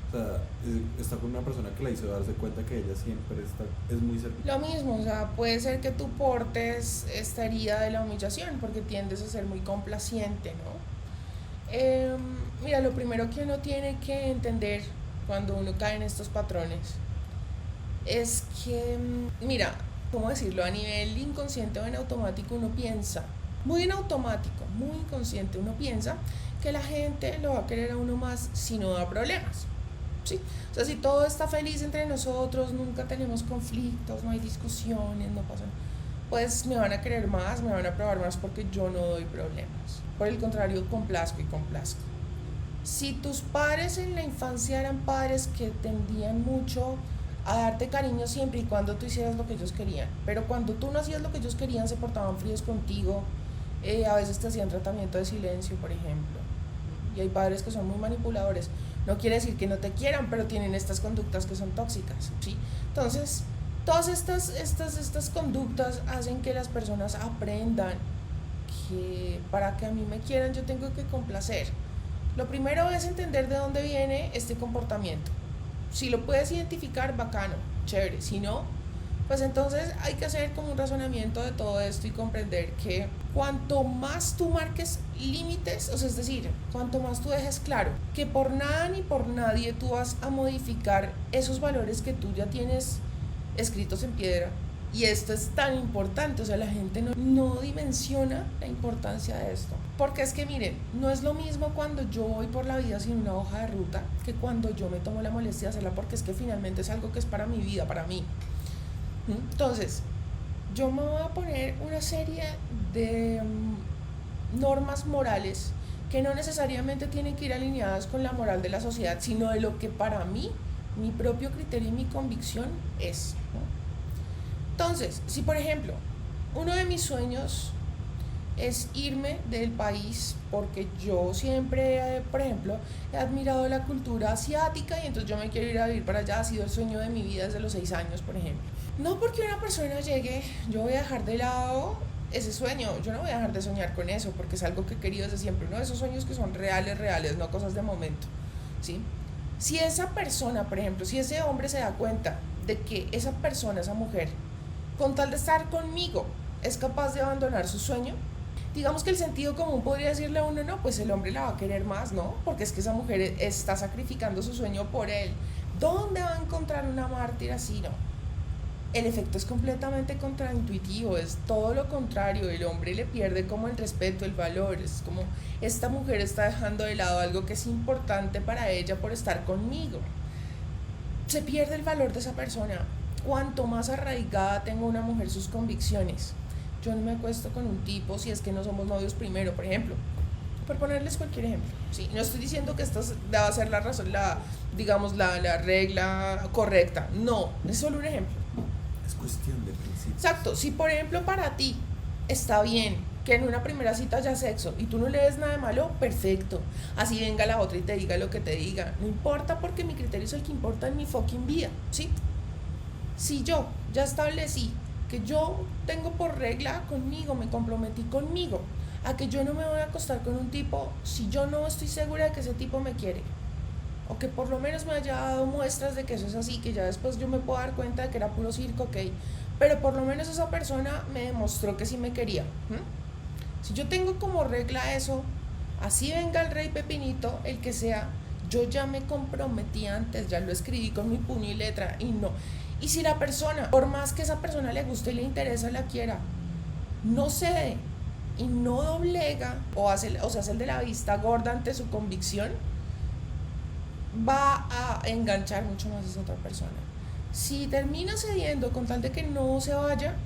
O sea, está con una persona que la hizo darse cuenta que ella siempre es muy cercana. Lo mismo, o sea, puede ser que tú portes esta herida de la humillación porque tiendes a ser muy complaciente, ¿no? Mira, lo primero que uno tiene que entender cuando uno cae en estos patrones es que, mira, ¿cómo decirlo? A nivel inconsciente o en automático uno piensa, muy en automático, muy inconsciente, uno piensa que la gente lo va a querer a uno más si no da problemas. ¿Sí? O sea, si todo está feliz entre nosotros, nunca tenemos conflictos, no hay discusiones, no pasa nada, pues me van a querer más, me van a aprobar más porque yo no doy problemas. Por el contrario, complazco y complazco. Si tus padres en la infancia eran padres que tendían mucho a darte cariño siempre y cuando tú hicieras lo que ellos querían, pero cuando tú no hacías lo que ellos querían se portaban fríos contigo, a veces te hacían tratamiento de silencio, por ejemplo. Y hay padres que son muy manipuladores. No quiere decir que no te quieran, pero tienen estas conductas que son tóxicas, ¿sí? Entonces, todas estas conductas hacen que las personas aprendan que para que a mí me quieran yo tengo que complacer. Lo primero es entender de dónde viene este comportamiento. Si lo puedes identificar, bacano, chévere. Si no, pues entonces hay que hacer como un razonamiento de todo esto y comprender que cuanto más tú marques límites, o sea, es decir, cuanto más tú dejes claro que por nada ni por nadie tú vas a modificar esos valores que tú ya tienes escritos en piedra. Y esto es tan importante, o sea, la gente no dimensiona la importancia de esto. Porque es que miren, no es lo mismo cuando yo voy por la vida sin una hoja de ruta que cuando yo me tomo la molestia de hacerla, porque es que finalmente es algo que es para mi vida, para mí. Entonces, yo me voy a poner una serie de normas morales que no necesariamente tienen que ir alineadas con la moral de la sociedad, sino de lo que para mí, mi propio criterio y mi convicción es, ¿no? Entonces, si por ejemplo, uno de mis sueños es irme del país, porque yo siempre, por ejemplo, he admirado la cultura asiática y entonces yo me quiero ir a vivir para allá, ha sido el sueño de mi vida desde los 6 años, por ejemplo. No porque una persona llegue, yo voy a dejar de lado ese sueño, yo no voy a dejar de soñar con eso, porque es algo que he querido desde siempre, uno de esos sueños que son reales, no cosas de momento, ¿sí? Si esa persona, por ejemplo, si ese hombre se da cuenta de que esa persona, esa mujer, con tal de estar conmigo, es capaz de abandonar su sueño, digamos que el sentido común podría decirle a uno, no, pues el hombre la va a querer más, ¿no? Porque es que esa mujer está sacrificando su sueño por él. ¿Dónde va a encontrar una mártir así? No. El efecto es completamente contraintuitivo, es todo lo contrario, el hombre le pierde como el respeto, el valor, es como esta mujer está dejando de lado algo que es importante para ella por estar conmigo. Se pierde el valor de esa persona. Cuanto más arraigada tenga una mujer sus convicciones, yo no me acuesto con un tipo si es que no somos novios primero, por ejemplo, por ponerles cualquier ejemplo, ¿sí? No estoy diciendo que esta va a ser la razón, digamos, la regla correcta, no, es solo un ejemplo. Es cuestión de principio. Exacto, si por ejemplo para ti está bien que en una primera cita haya sexo y tú no le ves nada de malo, perfecto, así venga la otra y te diga lo que te diga, no importa porque mi criterio es el que importa en mi fucking vida, ¿sí? Si yo ya establecí que yo tengo por regla conmigo, me comprometí conmigo a que yo no me voy a acostar con un tipo si yo no estoy segura de que ese tipo me quiere, o que por lo menos me haya dado muestras de que eso es así, que ya después yo me puedo dar cuenta de que era puro circo, ok, pero por lo menos esa persona me demostró que sí me quería. Si yo tengo como regla eso, así venga el rey Pepinito, el que sea, yo ya me comprometí antes, ya lo escribí con mi puño y letra, y no. Y si la persona, por más que esa persona le guste y le interesa, la quiera, no cede y no doblega o se hace el de la vista gorda ante su convicción, va a enganchar mucho más a esa otra persona. Si termina cediendo con tal de que no se vaya,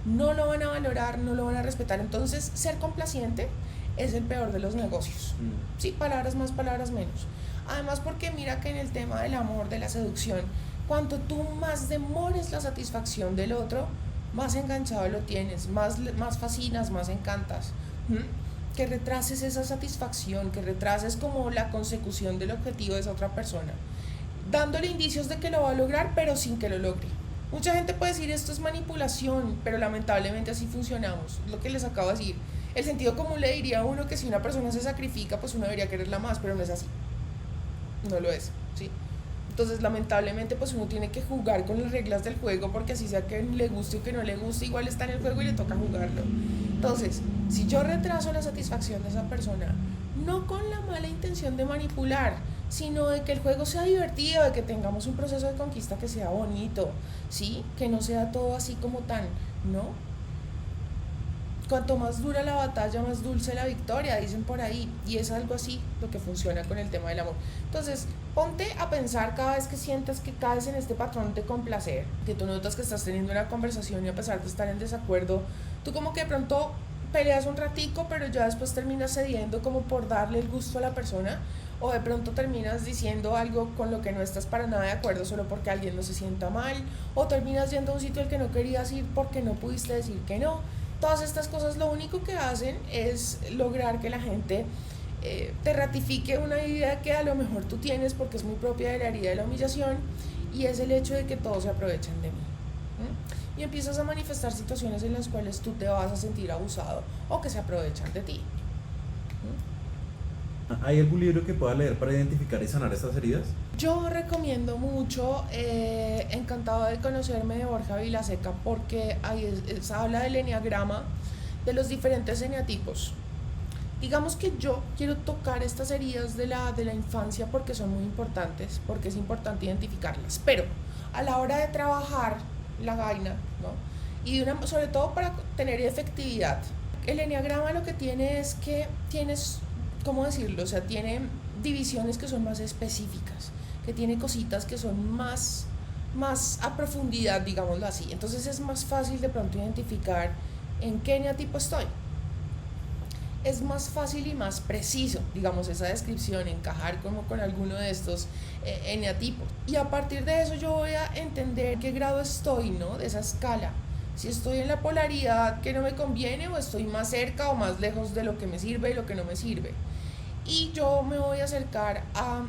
no lo van a valorar, no lo van a respetar. Entonces, ser complaciente es el peor de los negocios. Sí, palabras más, palabras menos. Además, porque mira que en el tema del amor, de la seducción, cuanto tú más demores la satisfacción del otro, más enganchado lo tienes, más fascinas, más encantas. Que retrases esa satisfacción, que retrases como la consecución del objetivo de esa otra persona, dándole indicios de que lo va a lograr, pero sin que lo logre. Mucha gente puede decir esto es manipulación, pero lamentablemente así funcionamos, lo que les acabo de decir. El sentido común le diría a uno que si una persona se sacrifica, pues uno debería quererla más, pero no es así. No lo es, ¿sí? Entonces, lamentablemente, pues uno tiene que jugar con las reglas del juego, porque así sea que le guste o que no le guste, igual está en el juego y le toca jugarlo. Entonces, si yo retraso la satisfacción de esa persona, no con la mala intención de manipular, sino de que el juego sea divertido, de que tengamos un proceso de conquista que sea bonito, ¿sí? Que no sea todo así como tan, ¿no? Cuanto más dura la batalla, más dulce la victoria, dicen por ahí, y es algo así lo que funciona con el tema del amor. Entonces, ponte a pensar cada vez que sientas que caes en este patrón de complacer, que tú notas que estás teniendo una conversación y a pesar de estar en desacuerdo, tú como que de pronto peleas un ratico, pero ya después terminas cediendo como por darle el gusto a la persona, o de pronto terminas diciendo algo con lo que no estás para nada de acuerdo solo porque alguien no se sienta mal, o terminas yendo a un sitio al que no querías ir porque no pudiste decir que no. Todas estas cosas lo único que hacen es lograr que la gente te ratifique una idea que a lo mejor tú tienes porque es muy propia de la herida de la humillación, y es el hecho de que todos se aprovechan de mí. Y empiezas a manifestar situaciones en las cuales tú te vas a sentir abusado o que se aprovechan de ti. ¿Hay algún libro que pueda leer para identificar y sanar estas heridas? Yo recomiendo mucho Encantado de conocerme, de Borja Vilaseca, porque ahí habla del enneagrama de los diferentes eneatipos. Digamos que yo quiero tocar estas heridas de la infancia porque son muy importantes, porque es importante identificarlas, pero a la hora de trabajar la vaina, ¿no? Y sobre todo para tener efectividad, el eneagrama lo que tiene es que tienes, ¿cómo decirlo? O sea, tiene divisiones que son más específicas, que tiene cositas que son más a profundidad, digámoslo así. Entonces es más fácil de pronto identificar en qué eneatipo estoy. Es más fácil y más preciso, digamos, esa descripción, encajar como con alguno de estos eneatipos. Y a partir de eso yo voy a entender qué grado estoy, ¿no? De esa escala. Si estoy en la polaridad que no me conviene, o estoy más cerca o más lejos de lo que me sirve y lo que no me sirve. Y yo me voy a acercar a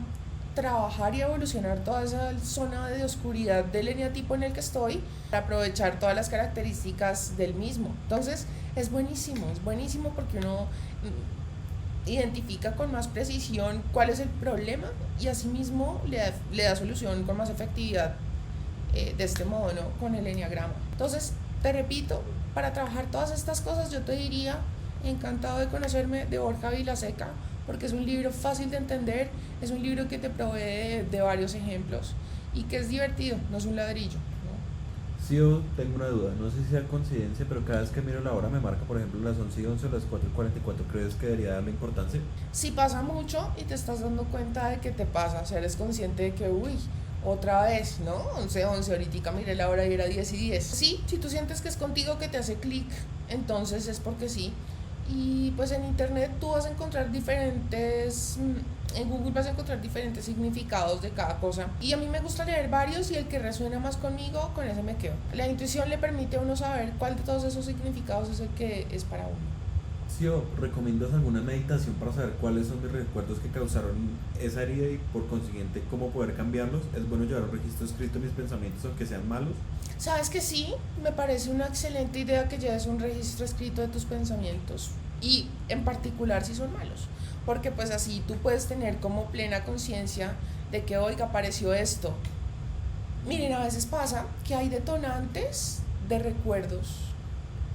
trabajar y evolucionar toda esa zona de oscuridad del eneatipo en el que estoy para aprovechar todas las características del mismo. Entonces es buenísimo porque uno identifica con más precisión cuál es el problema y asimismo le da solución con más efectividad de este modo, ¿no? Con el eneagrama. Entonces, te repito, para trabajar todas estas cosas yo te diría Encantado de conocerme, de Borja Vilaseca, porque es un libro fácil de entender, es un libro que te provee de varios ejemplos y que es divertido, no es un ladrillo, ¿no? Sí, yo tengo una duda, no sé si sea coincidencia, pero cada vez que miro la hora me marca, por ejemplo, las 11:11 o las 4:44. ¿Crees que debería darle importancia? Si pasa mucho y te estás dando cuenta de que te pasa, o sea, eres consciente de que, uy, otra vez, ¿no? 11:11, ahorita miré la hora y era 10:10. Sí, si tú sientes que es contigo que te hace clic, entonces es porque sí. Y pues en internet tú vas a encontrar en Google vas a encontrar diferentes significados de cada cosa. Y a mí me gusta leer varios y el que resuena más conmigo, con ese me quedo. La intuición le permite a uno saber cuál de todos esos significados es el que es para uno. Sí, o ¿recomiendas alguna meditación para saber cuáles son mis recuerdos que causaron esa herida y por consiguiente cómo poder cambiarlos? ¿Es bueno llevar un registro escrito de mis pensamientos aunque sean malos? Sabes que sí, me parece una excelente idea que lleves un registro escrito de tus pensamientos y en particular si son malos, porque pues así tú puedes tener como plena conciencia de que, oiga, apareció esto. Miren, a veces pasa que hay detonantes de recuerdos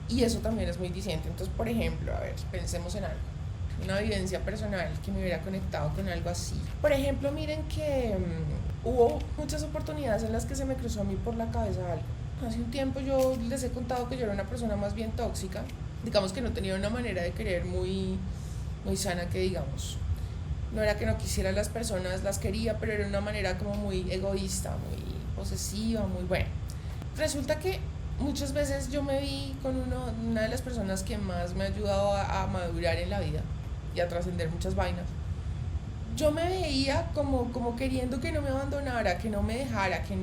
y eso también es muy diciente. Entonces, por ejemplo, a ver, pensemos en algo, una vivencia personal que me hubiera conectado con algo así. Por ejemplo, miren que hubo muchas oportunidades en las que se me cruzó a mí por la cabeza algo. Hace un tiempo yo les he contado que yo era una persona más bien tóxica, digamos que no tenía una manera de querer muy sana, que digamos, no era que no quisiera a las personas, las quería, pero era una manera como muy egoísta, muy posesiva, muy bueno. Resulta que muchas veces yo me vi con una de las personas que más me ha ayudado a madurar en la vida y a trascender muchas vainas. Yo me veía como queriendo que no me abandonara, que no me dejara, que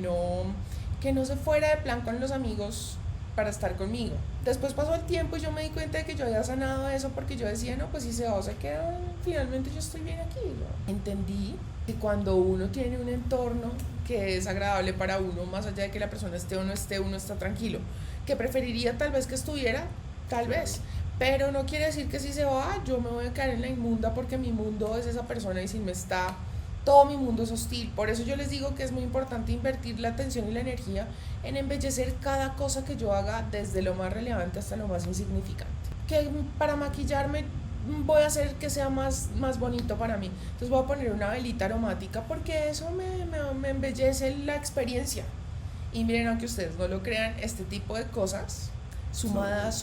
no se fuera de plan con los amigos para estar conmigo. Después pasó el tiempo y yo me di cuenta de que yo había sanado eso, porque yo decía, no, pues si se va o se queda, finalmente yo estoy bien aquí, ¿no? Entendí que cuando uno tiene un entorno que es agradable para uno, más allá de que la persona esté o no esté, uno está tranquilo, que preferiría tal vez que estuviera, tal vez, pero no quiere decir que si se va yo me voy a quedar en la inmunda, porque mi mundo es esa persona y si me está, todo mi mundo es hostil. Por eso yo les digo que es muy importante invertir la atención y la energía en embellecer cada cosa que yo haga, desde lo más relevante hasta lo más insignificante. Que para maquillarme voy a hacer que sea más bonito para mí. Entonces voy a poner una velita aromática porque eso me embellece la experiencia. Y miren, aunque ustedes no lo crean, este tipo de cosas sumadas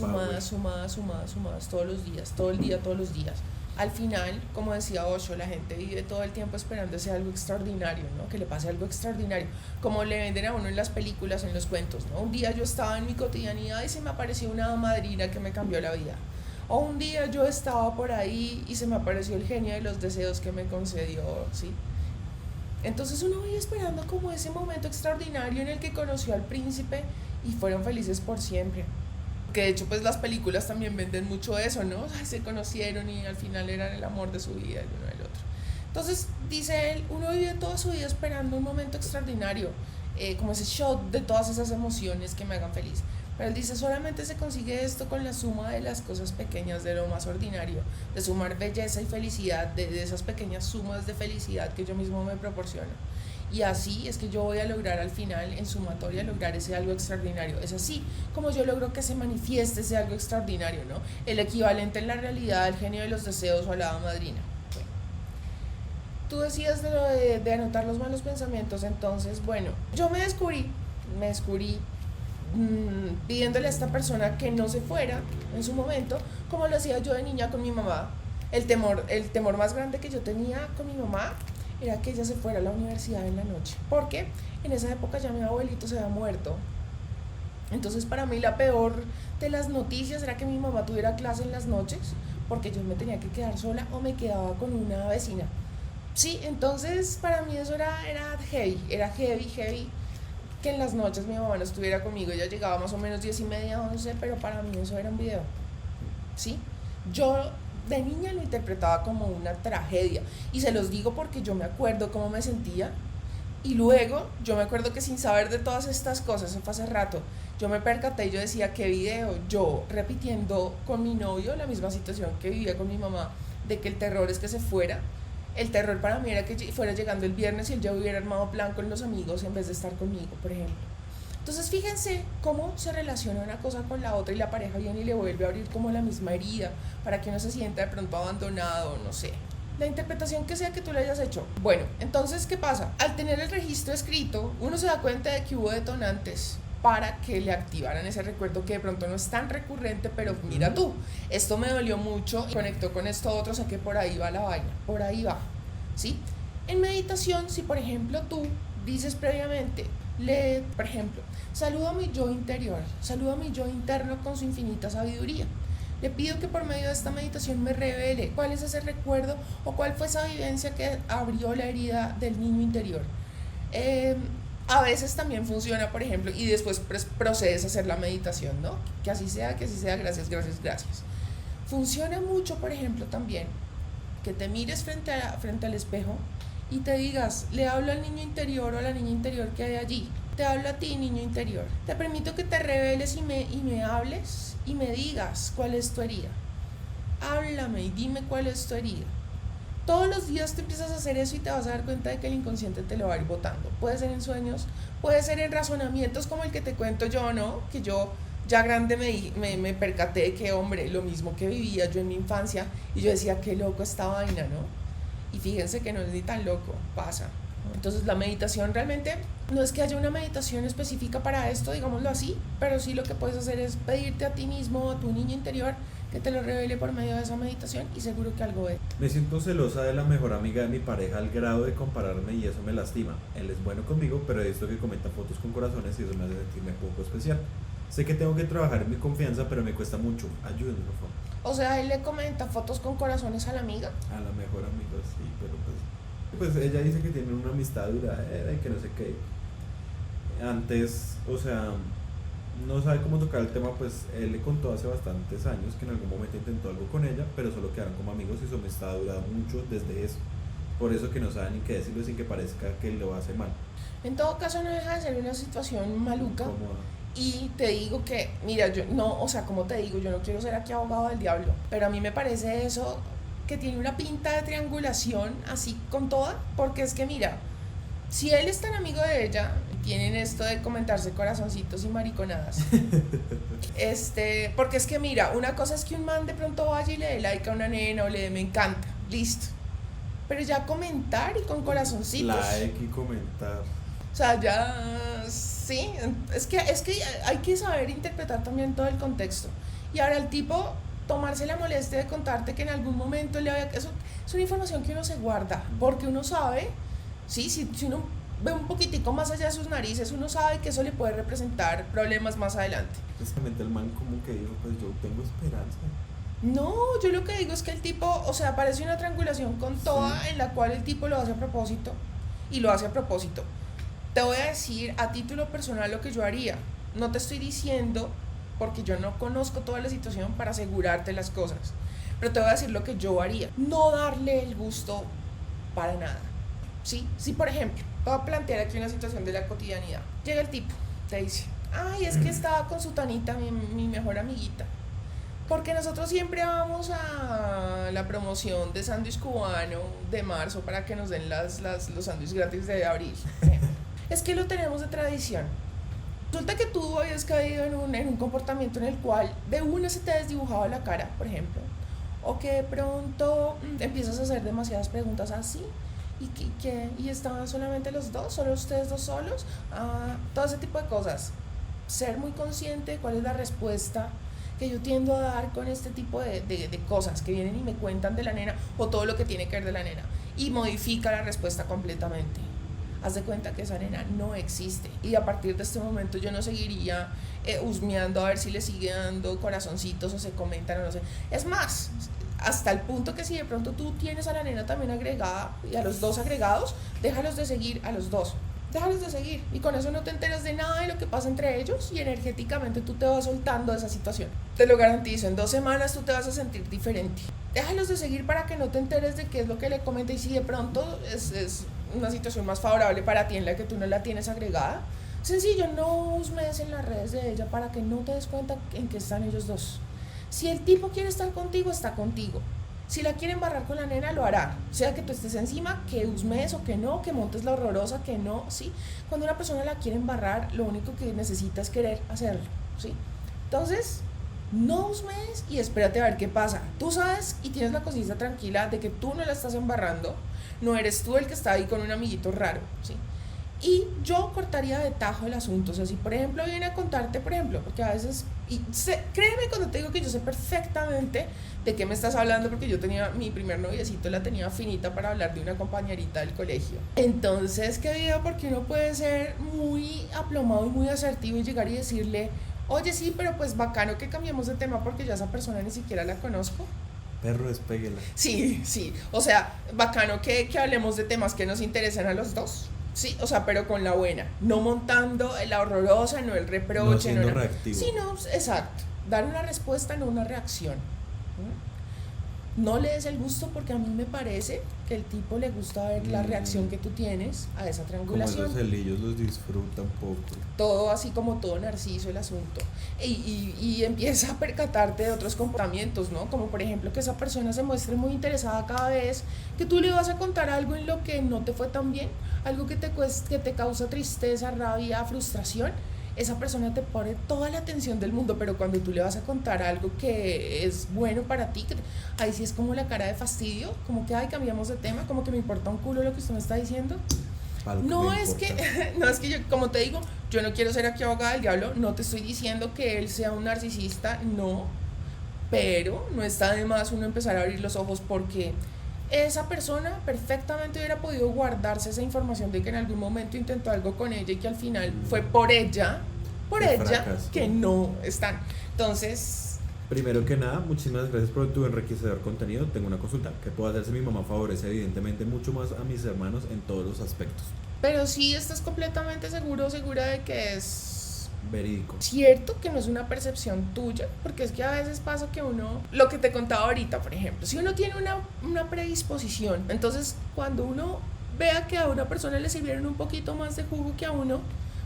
todos los días, todo el día, todos los días. Al final, como decía Osho, la gente vive todo el tiempo esperando ese algo extraordinario, ¿no? Que le pase algo extraordinario, como le venden a uno en las películas, en los cuentos, ¿no? Un día yo estaba en mi cotidianidad y se me apareció una madrina que me cambió la vida. O un día yo estaba por ahí y se me apareció el genio de los deseos que me concedió, ¿sí? Entonces uno vive esperando como ese momento extraordinario en el que conoció al príncipe y fueron felices por siempre. Que de hecho pues las películas también venden mucho eso, ¿no? Ay, se conocieron y al final eran el amor de su vida el uno del otro. Entonces, dice él, uno vive toda su vida esperando un momento extraordinario, como ese shot de todas esas emociones que me hagan feliz. Pero él dice, solamente se consigue esto con la suma de las cosas pequeñas, de lo más ordinario, de sumar belleza y felicidad, de esas pequeñas sumas de felicidad que yo mismo me proporciono. Y así es que yo voy a lograr al final, en sumatoria, lograr ese algo extraordinario. Es así como yo logro que se manifieste ese algo extraordinario, ¿no? El equivalente en la realidad al genio de los deseos o a la hada madrina. Bueno, tú decías de lo de anotar los malos pensamientos, entonces, bueno, yo me descubrí pidiéndole a esta persona que no se fuera en su momento, como lo hacía yo de niña con mi mamá. El temor más grande que yo tenía con mi mamá era que ella se fuera a la universidad en la noche, porque en esa época ya mi abuelito se había muerto. Entonces para mí la peor de las noticias era que mi mamá tuviera clase en las noches, porque yo me tenía que quedar sola o me quedaba con una vecina. Sí, entonces para mí eso era heavy que en las noches mi mamá no estuviera conmigo. Ella llegaba más o menos 10:30, 11, pero para mí eso era un video. ¿Sí? Yo de niña lo interpretaba como una tragedia, y se los digo porque yo me acuerdo cómo me sentía, y luego yo me acuerdo que sin saber de todas estas cosas, eso fue hace rato, yo me percaté y yo decía, ¿qué video? Yo repitiendo con mi novio la misma situación que vivía con mi mamá, de que el terror es que se fuera. El terror para mí era que fuera llegando el viernes y él ya hubiera armado plan con los amigos en vez de estar conmigo, por ejemplo. Entonces fíjense cómo se relaciona una cosa con la otra, y la pareja viene y le vuelve a abrir como la misma herida para que uno se sienta de pronto abandonado, no sé. La interpretación que sea que tú le hayas hecho. Bueno, entonces, ¿qué pasa? Al tener el registro escrito, uno se da cuenta de que hubo detonantes para que le activaran ese recuerdo que de pronto no es tan recurrente, pero mira tú, esto me dolió mucho y conectó con esto otro, o sea que por ahí va la vaina, por ahí va, ¿sí? En meditación, si por ejemplo tú dices previamente, por ejemplo, saludo a mi yo interior, saludo a mi yo interno con su infinita sabiduría. Le pido que por medio de esta meditación me revele cuál es ese recuerdo o cuál fue esa vivencia que abrió la herida del niño interior. A veces también funciona, por ejemplo, y después procedes a hacer la meditación, ¿no? Que así sea, gracias. Funciona mucho, por ejemplo, también que te mires frente al espejo y te digas, le hablo al niño interior o a la niña interior que hay allí. Te hablo a ti, niño interior. Te permito que te reveles y me hables y me digas cuál es tu herida. Háblame y dime cuál es tu herida. Todos los días te empiezas a hacer eso y te vas a dar cuenta de que el inconsciente te lo va a ir botando. Puede ser en sueños, puede ser en razonamientos como el que te cuento yo, ¿no? Que yo ya grande me percaté de que, hombre, lo mismo que vivía yo en mi infancia, y yo decía, qué loco esta vaina, ¿no? Y fíjense que no es ni tan loco, pasa. Entonces la meditación realmente no es que haya una meditación específica para esto, digámoslo así, pero sí lo que puedes hacer es pedirte a ti mismo, a tu niño interior, que te lo revele por medio de esa meditación, y seguro que algo es. Me siento celosa de la mejor amiga de mi pareja al grado de compararme, y eso me lastima. Él es bueno conmigo, pero he visto que comenta fotos con corazones y eso me hace sentirme poco especial. Sé que tengo que trabajar en mi confianza, pero me cuesta mucho. Ayúdenme, por favor. O sea, él le comenta fotos con corazones a la amiga. A la mejor amiga, sí, pero pues ella dice que tiene una amistad duradera y que no sé qué. Antes, o sea, no sabe cómo tocar el tema, pues él le contó hace bastantes años que en algún momento intentó algo con ella, pero solo quedaron como amigos y su amistad ha durado mucho desde eso. Por eso que no sabe ni qué decirlo sin que parezca que lo hace mal. En todo caso, no deja de ser una situación maluca. Incómoda. Y te digo que, mira, yo no, o sea, como te digo, yo no quiero ser aquí abogado del diablo, pero a mí me parece eso que tiene una pinta de triangulación así con toda, porque es que mira, si él es tan amigo de ella, tienen esto de comentarse corazoncitos y mariconadas. Porque es que mira, una cosa es que un man de pronto vaya y le dé like a una nena o le dé me encanta, listo. Pero ya comentar y con corazoncitos. Like y comentar. O sea, ya, sí, es que hay que saber interpretar también todo el contexto. Y ahora el tipo tomarse la molestia de contarte que en algún momento le había... Eso es una información que uno se guarda, porque uno sabe, sí, si uno ve un poquitico más allá de sus narices, uno sabe que eso le puede representar problemas más adelante. Precisamente el man como que dijo, pues yo tengo esperanza. No, yo lo que digo es que el tipo, o sea, parece una triangulación con toda, sí, en la cual el tipo lo hace a propósito, y lo hace a propósito. Te voy a decir a título personal lo que yo haría. No te estoy diciendo, porque yo no conozco toda la situación para asegurarte las cosas, pero te voy a decir lo que yo haría. No darle el gusto para nada. ¿Sí? Si por ejemplo, voy a plantear aquí una situación de la cotidianidad. Llega el tipo, te dice, ay, es que estaba con su tanita, mi mejor amiguita. Porque nosotros siempre vamos a la promoción de sándwich cubano de marzo para que nos den los sándwiches gratis de abril. Es que lo tenemos de tradición. Resulta que tú habías caído en un comportamiento en el cual de una se te desdibujaba la cara, por ejemplo, o que de pronto empiezas a hacer demasiadas preguntas así, y estaban solamente los dos, solo ustedes dos solos, todo ese tipo de cosas. Ser muy consciente de cuál es la respuesta que yo tiendo a dar con este tipo de cosas que vienen y me cuentan de la nena o todo lo que tiene que ver de la nena, y modifica la respuesta completamente. Haz de cuenta que esa nena no existe, y a partir de este momento yo no seguiría husmeando a ver si le sigue dando corazoncitos o se comentan o no sé. Es más, hasta el punto que si de pronto tú tienes a la nena también agregada y a los dos agregados, déjalos de seguir a los dos. Déjalos de seguir, y con eso no te enteras de nada de lo que pasa entre ellos, y energéticamente tú te vas soltando de esa situación. Te lo garantizo, en 2 semanas tú te vas a sentir diferente. Déjalos de seguir para que no te enteres de qué es lo que le comenta, y si de pronto es una situación más favorable para ti en la que tú no la tienes agregada, sencillo, no husmees en las redes de ella para que no te des cuenta en qué están ellos dos. Si el tipo quiere estar contigo, está contigo. Si la quieren barrar con la nena, lo hará. Sea que tú estés encima, que husmees o que no, que montes la horrorosa, que no, ¿sí? Cuando una persona la quiere embarrar, lo único que necesita es querer hacerlo, ¿sí? Entonces, no husmees y espérate a ver qué pasa. Tú sabes y tienes la conciencia tranquila de que tú no la estás embarrando, no eres tú el que está ahí con un amiguito raro, ¿sí? Y yo cortaría de tajo el asunto. O sea, si por ejemplo viene a contarte, por ejemplo, porque a veces, créeme cuando te digo que yo sé perfectamente de qué me estás hablando, porque yo tenía mi primer noviecito, la tenía finita para hablar de una compañerita del colegio. Entonces, qué vida, porque uno puede ser muy aplomado y muy asertivo y llegar y decirle, oye, sí, pero pues bacano que cambiemos de tema porque ya esa persona ni siquiera la conozco. Perro, despéguela. Sí, o sea, bacano que hablemos de temas que nos interesen a los dos. Sí, o sea, pero con la buena, no montando la horrorosa, no el reproche, no siendo reactivo. Sí, no, exacto, dar una respuesta, no una reacción. No le des el gusto, porque a mí me parece que el tipo le gusta ver la reacción que tú tienes a esa triangulación. Como esos celillos los disfruta un poco. Todo así como todo narciso el asunto. Y empieza a percatarte de otros comportamientos, ¿no? Como por ejemplo que esa persona se muestre muy interesada cada vez que tú le vas a contar algo en lo que no te fue tan bien, algo que te causa tristeza, rabia, frustración. Esa persona te pone toda la atención del mundo, pero cuando tú le vas a contar algo que es bueno para ti, ahí sí es como la cara de fastidio, como que, ay, cambiamos de tema, como que me importa un culo lo que usted me está diciendo. No es que yo, como te digo, yo no quiero ser aquí abogada del diablo, no te estoy diciendo que él sea un narcisista, no, pero no está de más uno empezar a abrir los ojos, porque esa persona perfectamente hubiera podido guardarse esa información de que en algún momento intentó algo con ella y que al final fue por ella que no están. Entonces, primero que nada, muchísimas gracias por tu enriquecedor contenido. Tengo una consulta. ¿Qué puedo hacer si mi mamá favorece evidentemente mucho más a mis hermanos en todos los aspectos? Pero sí estás completamente segura de que es verídico, cierto, que no es una percepción tuya, porque es que a veces pasa que uno, lo que te contaba ahorita, por ejemplo, si uno tiene una predisposición, entonces cuando uno vea que a una persona le sirvieron un poquito más de jugo que a uno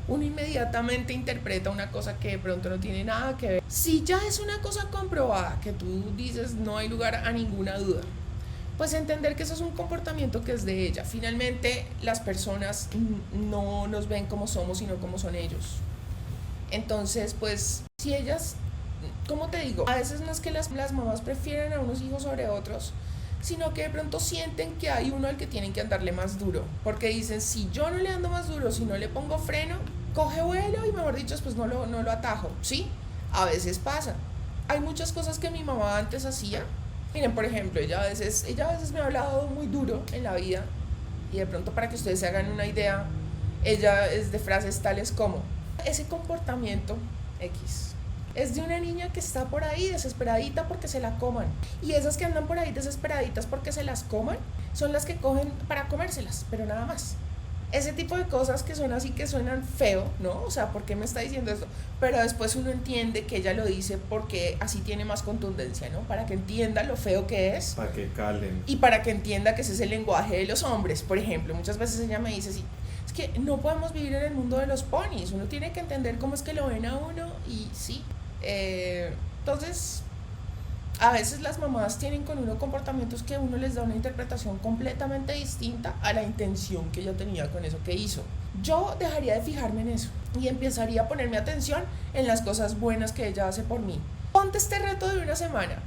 inmediatamente interpreta una cosa que de pronto no tiene nada que ver. Si ya es una cosa comprobada, que tú dices no hay lugar a ninguna duda, pues entender que eso es un comportamiento que es de ella. Finalmente las personas no nos ven como somos, sino como son ellos. Entonces, pues, si ellas, como te digo, a veces no es que las mamás prefieren a unos hijos sobre otros, sino que de pronto sienten que hay uno al que tienen que andarle más duro, porque dicen, si yo no le ando más duro, si no le pongo freno, coge vuelo y mejor dicho, pues no lo atajo, ¿sí? A veces pasa. Hay muchas cosas que mi mamá antes hacía. Miren, por ejemplo, ella a veces me ha hablado muy duro en la vida, y de pronto para que ustedes se hagan una idea, ella es de frases tales como: ese comportamiento X es de una niña que está por ahí desesperadita porque se la coman, y esas que andan por ahí desesperaditas porque se las coman son las que cogen para comérselas, pero nada más. Ese tipo de cosas que son así, que suenan feo, ¿no? O sea, ¿por qué me está diciendo esto? Pero después uno entiende que ella lo dice porque así tiene más contundencia, ¿no? Para que entienda lo feo que es. Para que calen. Y para que entienda que ese es el lenguaje de los hombres, por ejemplo. Muchas veces ella me dice, sí, es que no podemos vivir en el mundo de los ponis, uno tiene que entender cómo es que lo ven a uno, y sí. Entonces, A veces las mamás tienen con uno comportamientos que uno les da una interpretación completamente distinta a la intención que ella tenía con eso que hizo. Yo dejaría de fijarme en eso y empezaría a ponerme atención en las cosas buenas que ella hace por mí. Ponte este reto de una semana,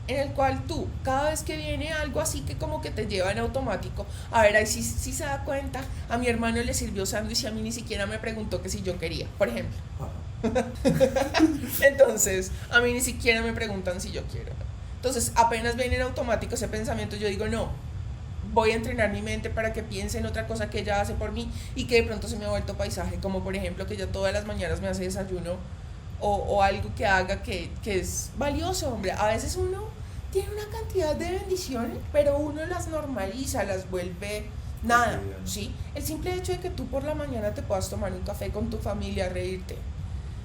en el cual tú, cada vez que viene algo así que como que te lleva en automático, a ver, ahí sí se da cuenta, a mi hermano le sirvió sándwich y a mí ni siquiera me preguntó que si yo quería, por ejemplo. Entonces, a mí ni siquiera me preguntan si yo quiero. Entonces, apenas viene en automático ese pensamiento, yo digo, no, voy a entrenar mi mente para que piense en otra cosa que ella hace por mí y que de pronto se me ha vuelto paisaje, como por ejemplo que ella todas las mañanas me hace desayuno o algo que haga que es valioso, hombre. A veces uno tiene una cantidad de bendiciones, pero uno las normaliza, las vuelve nada, ¿sí? El simple hecho de que tú por la mañana te puedas tomar un café con tu familia, reírte,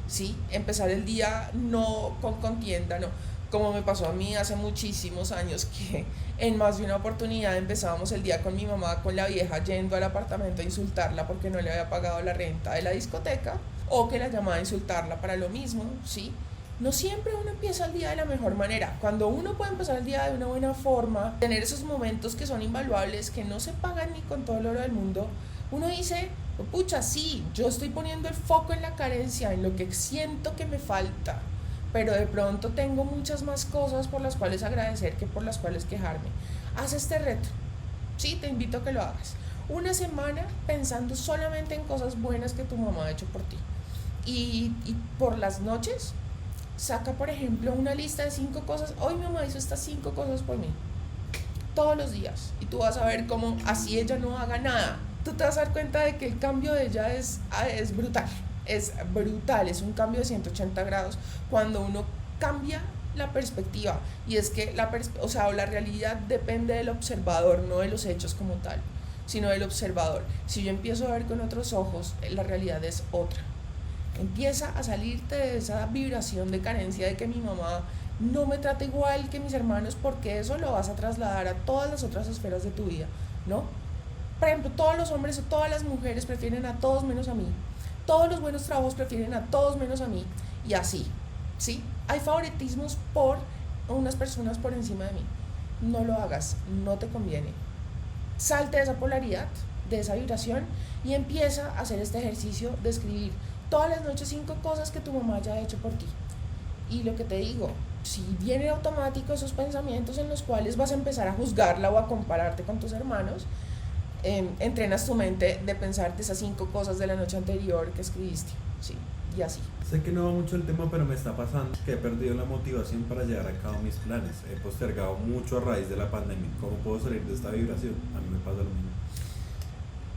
¿sí? Empezar el día no con contienda, no. Como me pasó a mí hace muchísimos años, que en más de una oportunidad empezábamos el día con mi mamá, con la vieja, yendo al apartamento a insultarla porque no le había pagado la renta de la discoteca, o que la llamaba a insultarla para lo mismo, ¿sí? No siempre uno empieza el día de la mejor manera. Cuando uno puede empezar el día de una buena forma, tener esos momentos que son invaluables, que no se pagan ni con todo el oro del mundo, uno dice, pucha, sí, yo estoy poniendo el foco en la carencia, en lo que siento que me falta, pero de pronto tengo muchas más cosas por las cuales agradecer que por las cuales quejarme. Haz este reto, sí, te invito a que lo hagas. Una semana pensando solamente en cosas buenas que tu mamá ha hecho por ti. Y por las noches, saca, por ejemplo, una lista de 5 cosas. Hoy mi mamá hizo estas 5 cosas por mí. Todos los días. Y tú vas a ver cómo, así ella no haga nada, tú te vas a dar cuenta de que el cambio de ella es brutal. Es brutal, es un cambio de 180 grados cuando uno cambia la perspectiva. Y es que la realidad depende del observador, no de los hechos como tal, sino del observador. Si yo empiezo a ver con otros ojos, la realidad es otra. Empieza a salirte de esa vibración de carencia de que mi mamá no me trata igual que mis hermanos, porque eso lo vas a trasladar a todas las otras esferas de tu vida, ¿no? Por ejemplo, todos los hombres o todas las mujeres prefieren a todos menos a mí. Todos los buenos trabajos prefieren a todos menos a mí. Y así, ¿sí? Hay favoritismos por unas personas por encima de mí. No lo hagas, no te conviene. Salte de esa polaridad, de esa vibración, y empieza a hacer este ejercicio de escribir todas las noches 5 cosas que tu mamá haya hecho por ti. Y lo que te digo, si vienen automáticos esos pensamientos en los cuales vas a empezar a juzgarla o a compararte con tus hermanos, entrenas tu mente de pensarte esas 5 cosas de la noche anterior que escribiste, ¿sí? Y así. Sé que no va mucho el tema, pero me está pasando que he perdido la motivación para llevar a cabo mis planes. He postergado mucho a raíz de la pandemia. ¿Cómo puedo salir de esta vibración? A mí me pasa lo mismo.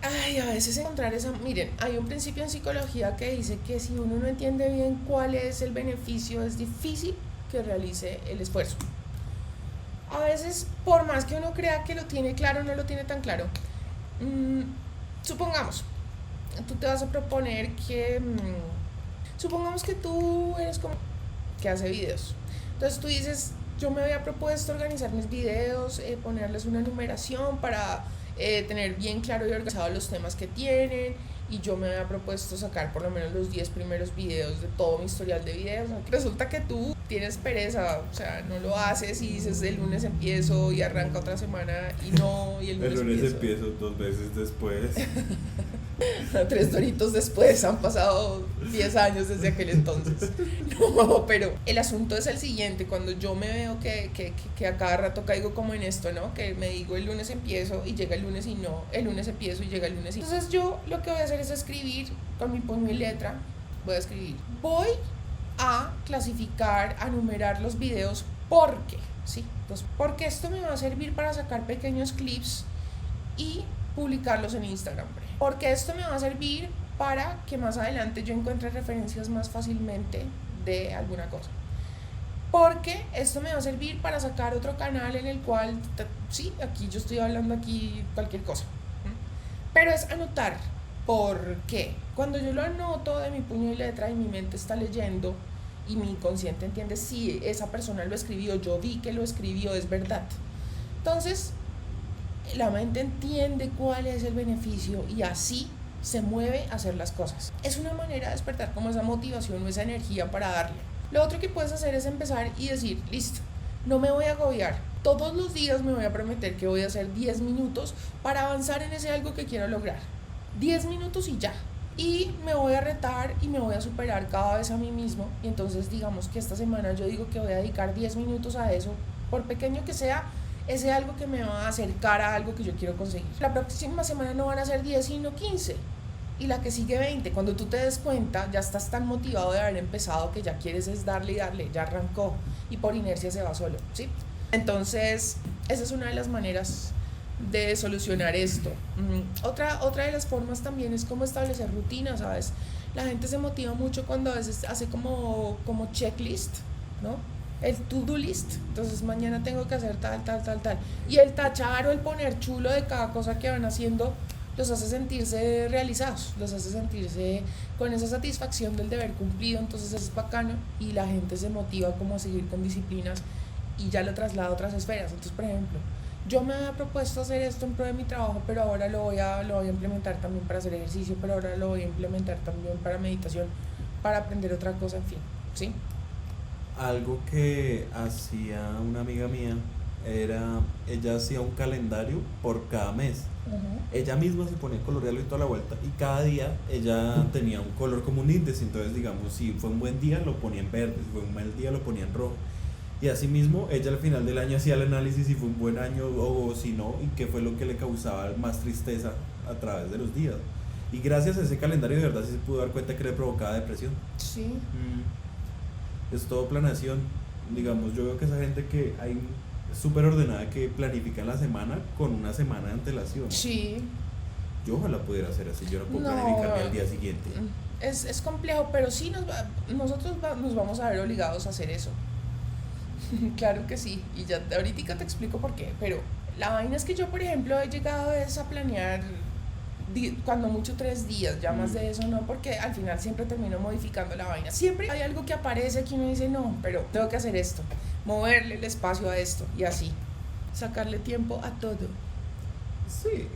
Ay, a veces encontrar esa... Miren, hay un principio en psicología que dice que si uno no entiende bien cuál es el beneficio, es difícil que realice el esfuerzo. A veces, por más que uno crea que lo tiene claro, no lo tiene tan claro. Supongamos, tú te vas a proponer que... supongamos que tú eres como que hace videos. Entonces tú dices, yo me había propuesto organizar mis videos, ponerles una numeración para... tener bien claro y organizado los temas que tienen, y yo me había propuesto sacar por lo menos los 10 primeros videos de todo mi historial de videos. Resulta que tú tienes pereza, o sea, no lo haces y dices el lunes empiezo y arranca otra semana y no, y el lunes empiezo 2 veces después. 3 doritos después, han pasado 10 años desde aquel entonces. No, pero el asunto es el siguiente: cuando yo me veo que a cada rato caigo como en esto, ¿no? Que me digo el lunes empiezo y llega el lunes y no, el lunes empiezo y llega el lunes y... Entonces yo lo que voy a hacer es escribir con mi puño y letra, voy a clasificar, a numerar los videos porque, ¿sí? Entonces, porque esto me va a servir para sacar pequeños clips y publicarlos en Instagram, porque esto me va a servir para que más adelante yo encuentre referencias más fácilmente de alguna cosa, porque esto me va a servir para sacar otro canal en el cual, sí, aquí yo estoy hablando aquí cualquier cosa, pero es anotar. ¿Por qué? Cuando yo lo anoto de mi puño y letra y mi mente está leyendo y mi inconsciente entiende, sí, esa persona lo escribió, yo vi que lo escribió, es verdad. Entonces la mente entiende cuál es el beneficio y así se mueve a hacer las cosas. Es una manera de despertar como esa motivación o esa energía para darle. Lo otro que puedes hacer es empezar y decir, listo, no me voy a agobiar. Todos los días me voy a prometer que voy a hacer 10 minutos para avanzar en ese algo que quiero lograr. 10 minutos y ya. Y me voy a retar y me voy a superar cada vez a mí mismo. Y entonces digamos que esta semana yo digo que voy a dedicar 10 minutos a eso, por pequeño que sea, ese algo que me va a acercar a algo que yo quiero conseguir. La próxima semana no van a ser 10 sino 15. Y la que sigue 20. Cuando tú te des cuenta, ya estás tan motivado de haber empezado que ya quieres es darle y darle, ya arrancó y por inercia se va solo, ¿sí? Entonces, esa es una de las maneras de solucionar esto. Otra de las formas también es como establecer rutinas, ¿sabes? La gente se motiva mucho cuando a veces hace como checklist, ¿no? El to-do list. Entonces mañana tengo que hacer tal. Y el tachar o el poner chulo de cada cosa que van haciendo los hace sentirse realizados, los hace sentirse con esa satisfacción del deber cumplido. Entonces es bacano y la gente se motiva como a seguir con disciplinas y ya lo traslada a otras esferas. Entonces, por ejemplo, yo me había propuesto hacer esto en pro de mi trabajo, pero ahora lo voy a implementar también para hacer ejercicio, pero ahora lo voy a implementar también para meditación, para aprender otra cosa, en fin, ¿sí? Algo que hacía una amiga mía era, ella hacía un calendario por cada mes. Ella misma se ponía a colorearlo y toda la vuelta, y cada día ella tenía un color como un índice. Entonces, digamos, si fue un buen día lo ponía en verde, si fue un mal día lo ponía en rojo. Y así mismo ella al final del año hacía el análisis si fue un buen año o si no, y qué fue lo que le causaba más tristeza a través de los días. Y gracias a ese calendario de verdad sí se pudo dar cuenta que le provocaba depresión. Sí. Es todo planeación. Digamos, yo veo que esa gente que hay súper ordenada, que planifican la semana con una semana de antelación. Sí. Yo ojalá pudiera hacer así, yo no puedo planificarme al día siguiente. Es complejo, pero sí nosotros nos vamos a ver obligados a hacer eso. Claro que sí, y ya ahorita te explico por qué, pero la vaina es que yo, por ejemplo, he llegado a planear cuando mucho 3 días, ya más de eso no, porque al final siempre termino modificando la vaina. Siempre hay algo que aparece que uno dice, no, pero tengo que hacer esto, moverle el espacio a esto, y así, sacarle tiempo a todo. Sí.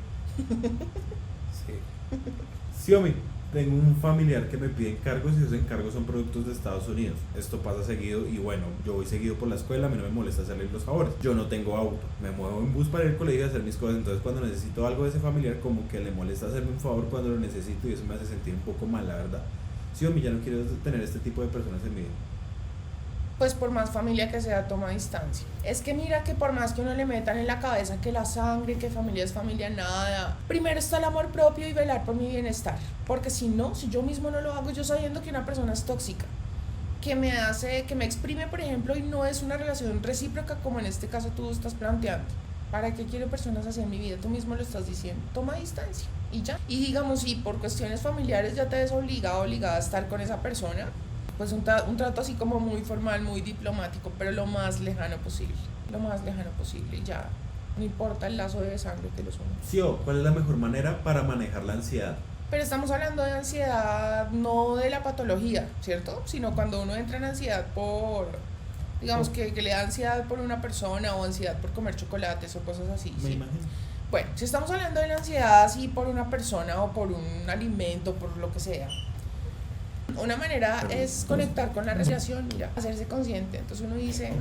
Xiomi, tengo un familiar que me pide encargos y esos encargos son productos de Estados Unidos. Esto pasa seguido y bueno, yo voy seguido por la escuela, a mí no me molesta hacerle los favores. Yo no tengo auto, me muevo en bus para ir al colegio y hacer mis cosas. Entonces cuando necesito algo de ese familiar, como que le molesta hacerme un favor cuando lo necesito, y eso me hace sentir un poco mal, la verdad. Xiomi, ya no quiero tener este tipo de personas en mi vida. Pues por más familia que sea, toma distancia. Es que mira que por más que uno le metan en la cabeza que la sangre, que familia es familia, nada. Primero está el amor propio y velar por mi bienestar. Porque si yo mismo no lo hago, yo sabiendo que una persona es tóxica, que me exprime, por ejemplo, y no es una relación recíproca como en este caso tú estás planteando. ¿Para qué quiero personas así en mi vida? Tú mismo lo estás diciendo. Toma distancia y ya. Y digamos, si por cuestiones familiares ya te ves obligada a estar con esa persona, pues un trato así como muy formal, muy diplomático, pero lo más lejano posible, y ya, no importa el lazo de sangre que los une. Sí, ¿cuál es la mejor manera para manejar la ansiedad? Pero estamos hablando de ansiedad, no de la patología, ¿cierto? Sino cuando uno entra en ansiedad digamos que le da ansiedad por una persona o ansiedad por comer chocolates o cosas así. Me ¿sí? imagino. Bueno, si estamos hablando de la ansiedad así por una persona o por un alimento, por lo que sea, una manera es conectar con la respiración, mira, hacerse consciente. Entonces uno dice,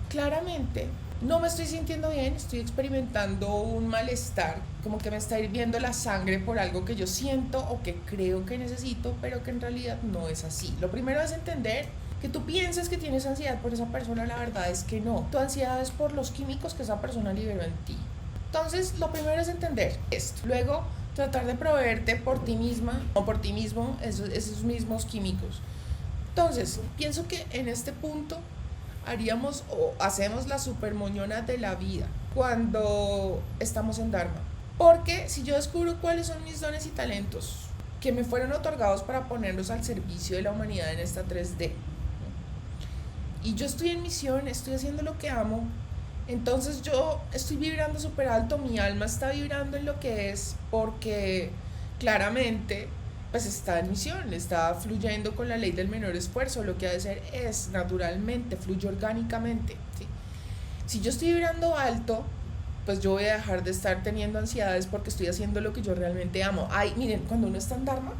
claramente, no me estoy sintiendo bien, estoy experimentando un malestar, como que me está hirviendo la sangre por algo que yo siento o que creo que necesito, pero que en realidad no es así. Lo primero es entender que tú pienses que tienes ansiedad por esa persona, la verdad es que no. Tu ansiedad es por los químicos que esa persona liberó en ti. Entonces, lo primero es entender esto. Luego, tratar de proveerte por ti misma o por ti mismo esos mismos químicos. Entonces, pienso que en este punto haríamos o hacemos la supermoñona de la vida cuando estamos en Dharma. Porque si yo descubro cuáles son mis dones y talentos que me fueron otorgados para ponerlos al servicio de la humanidad en esta 3D, y yo estoy en misión, estoy haciendo lo que amo, entonces yo estoy vibrando súper alto, mi alma está vibrando en lo que es, porque claramente pues está en misión, está fluyendo con la ley del menor esfuerzo. Lo que ha de ser es naturalmente, fluye orgánicamente, ¿sí? Si yo estoy vibrando alto, pues yo voy a dejar de estar teniendo ansiedades porque estoy haciendo lo que yo realmente amo. Ay, miren, cuando uno está en Dharma,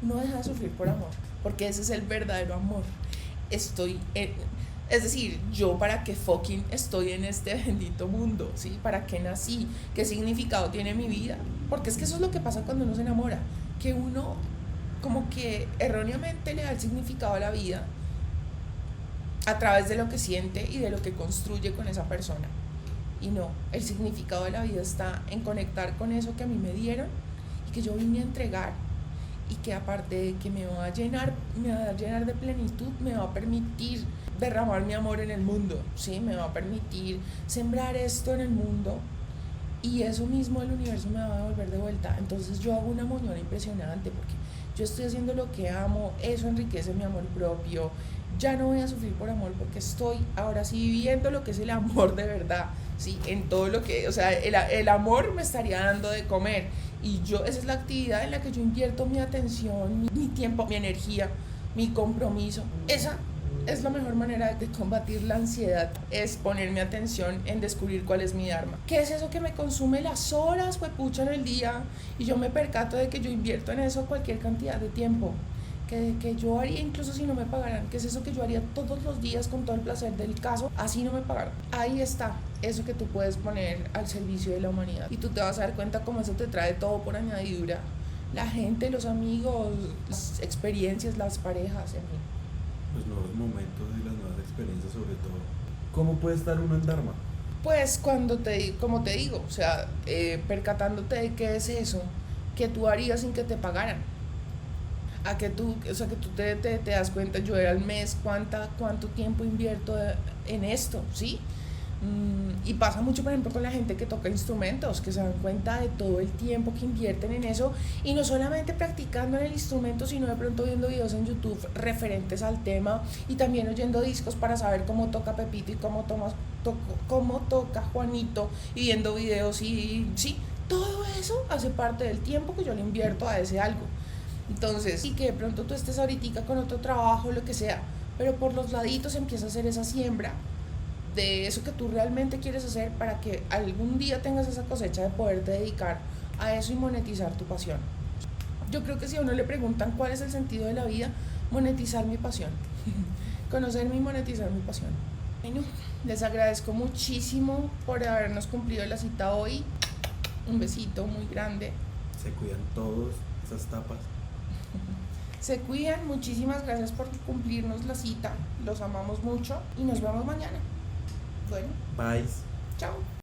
uno deja de sufrir por amor, porque ese es el verdadero amor. estoy es decir, yo para qué fucking estoy en este bendito mundo, ¿sí? ¿Para qué nací? ¿Qué significado tiene mi vida? Porque es que eso es lo que pasa cuando uno se enamora, que uno como que erróneamente le da el significado a la vida a través de lo que siente y de lo que construye con esa persona. Y no, el significado de la vida está en conectar con eso que a mí me dieron y que yo vine a entregar, y que aparte de que me va a llenar de plenitud, me va a permitir derramar mi amor en el mundo, ¿sí? Me va a permitir sembrar esto en el mundo, y eso mismo el universo me va a devolver de vuelta. Entonces yo hago una moñona impresionante porque yo estoy haciendo lo que amo, eso enriquece mi amor propio, ya no voy a sufrir por amor porque estoy ahora sí viviendo lo que es el amor de verdad, ¿sí? En todo lo que, o sea, el amor me estaría dando de comer, y yo, esa es la actividad en la que yo invierto mi atención, mi tiempo, mi energía, mi compromiso. Esa es la mejor manera de combatir la ansiedad, es poner mi atención en descubrir cuál es mi dharma. ¿Qué es eso que me consume las horas, huepucha, en el día? Y yo me percato de que yo invierto en eso cualquier cantidad de tiempo, que yo haría incluso si no me pagaran, que es eso que yo haría todos los días con todo el placer del caso, así no me pagaran. Ahí está eso que tú puedes poner al servicio de la humanidad, y tú te vas a dar cuenta cómo eso te trae todo por añadidura: la gente, los amigos, las experiencias, las parejas, en fin. Los nuevos momentos y las nuevas experiencias sobre todo. ¿Cómo puede estar uno en Dharma? Pues como te digo, o sea, percatándote de qué es eso que tú harías sin que te pagaran, a que tú, o sea, que tú te das cuenta, yo al mes cuánto tiempo invierto en esto, ¿sí? Y pasa mucho, por ejemplo, con la gente que toca instrumentos, que se dan cuenta de todo el tiempo que invierten en eso, y no solamente practicando en el instrumento, sino de pronto viendo videos en YouTube referentes al tema, y también oyendo discos para saber cómo toca Pepito y cómo toca Juanito, y viendo videos, y sí, todo eso hace parte del tiempo que yo le invierto a ese algo. Entonces, y que de pronto tú estés ahorita con otro trabajo, lo que sea, pero por los laditos empieza a hacer esa siembra de eso que tú realmente quieres hacer, para que algún día tengas esa cosecha de poderte dedicar a eso y monetizar tu pasión. Yo creo que si a uno le preguntan cuál es el sentido de la vida, monetizar mi pasión. Conocerme y monetizar mi pasión. Bueno, les agradezco muchísimo por habernos cumplido la cita hoy. Un besito muy grande. Se cuidan todos esas tapas. Se cuidan, muchísimas gracias por cumplirnos la cita, los amamos mucho y nos vemos mañana. Bueno, Bye. chao.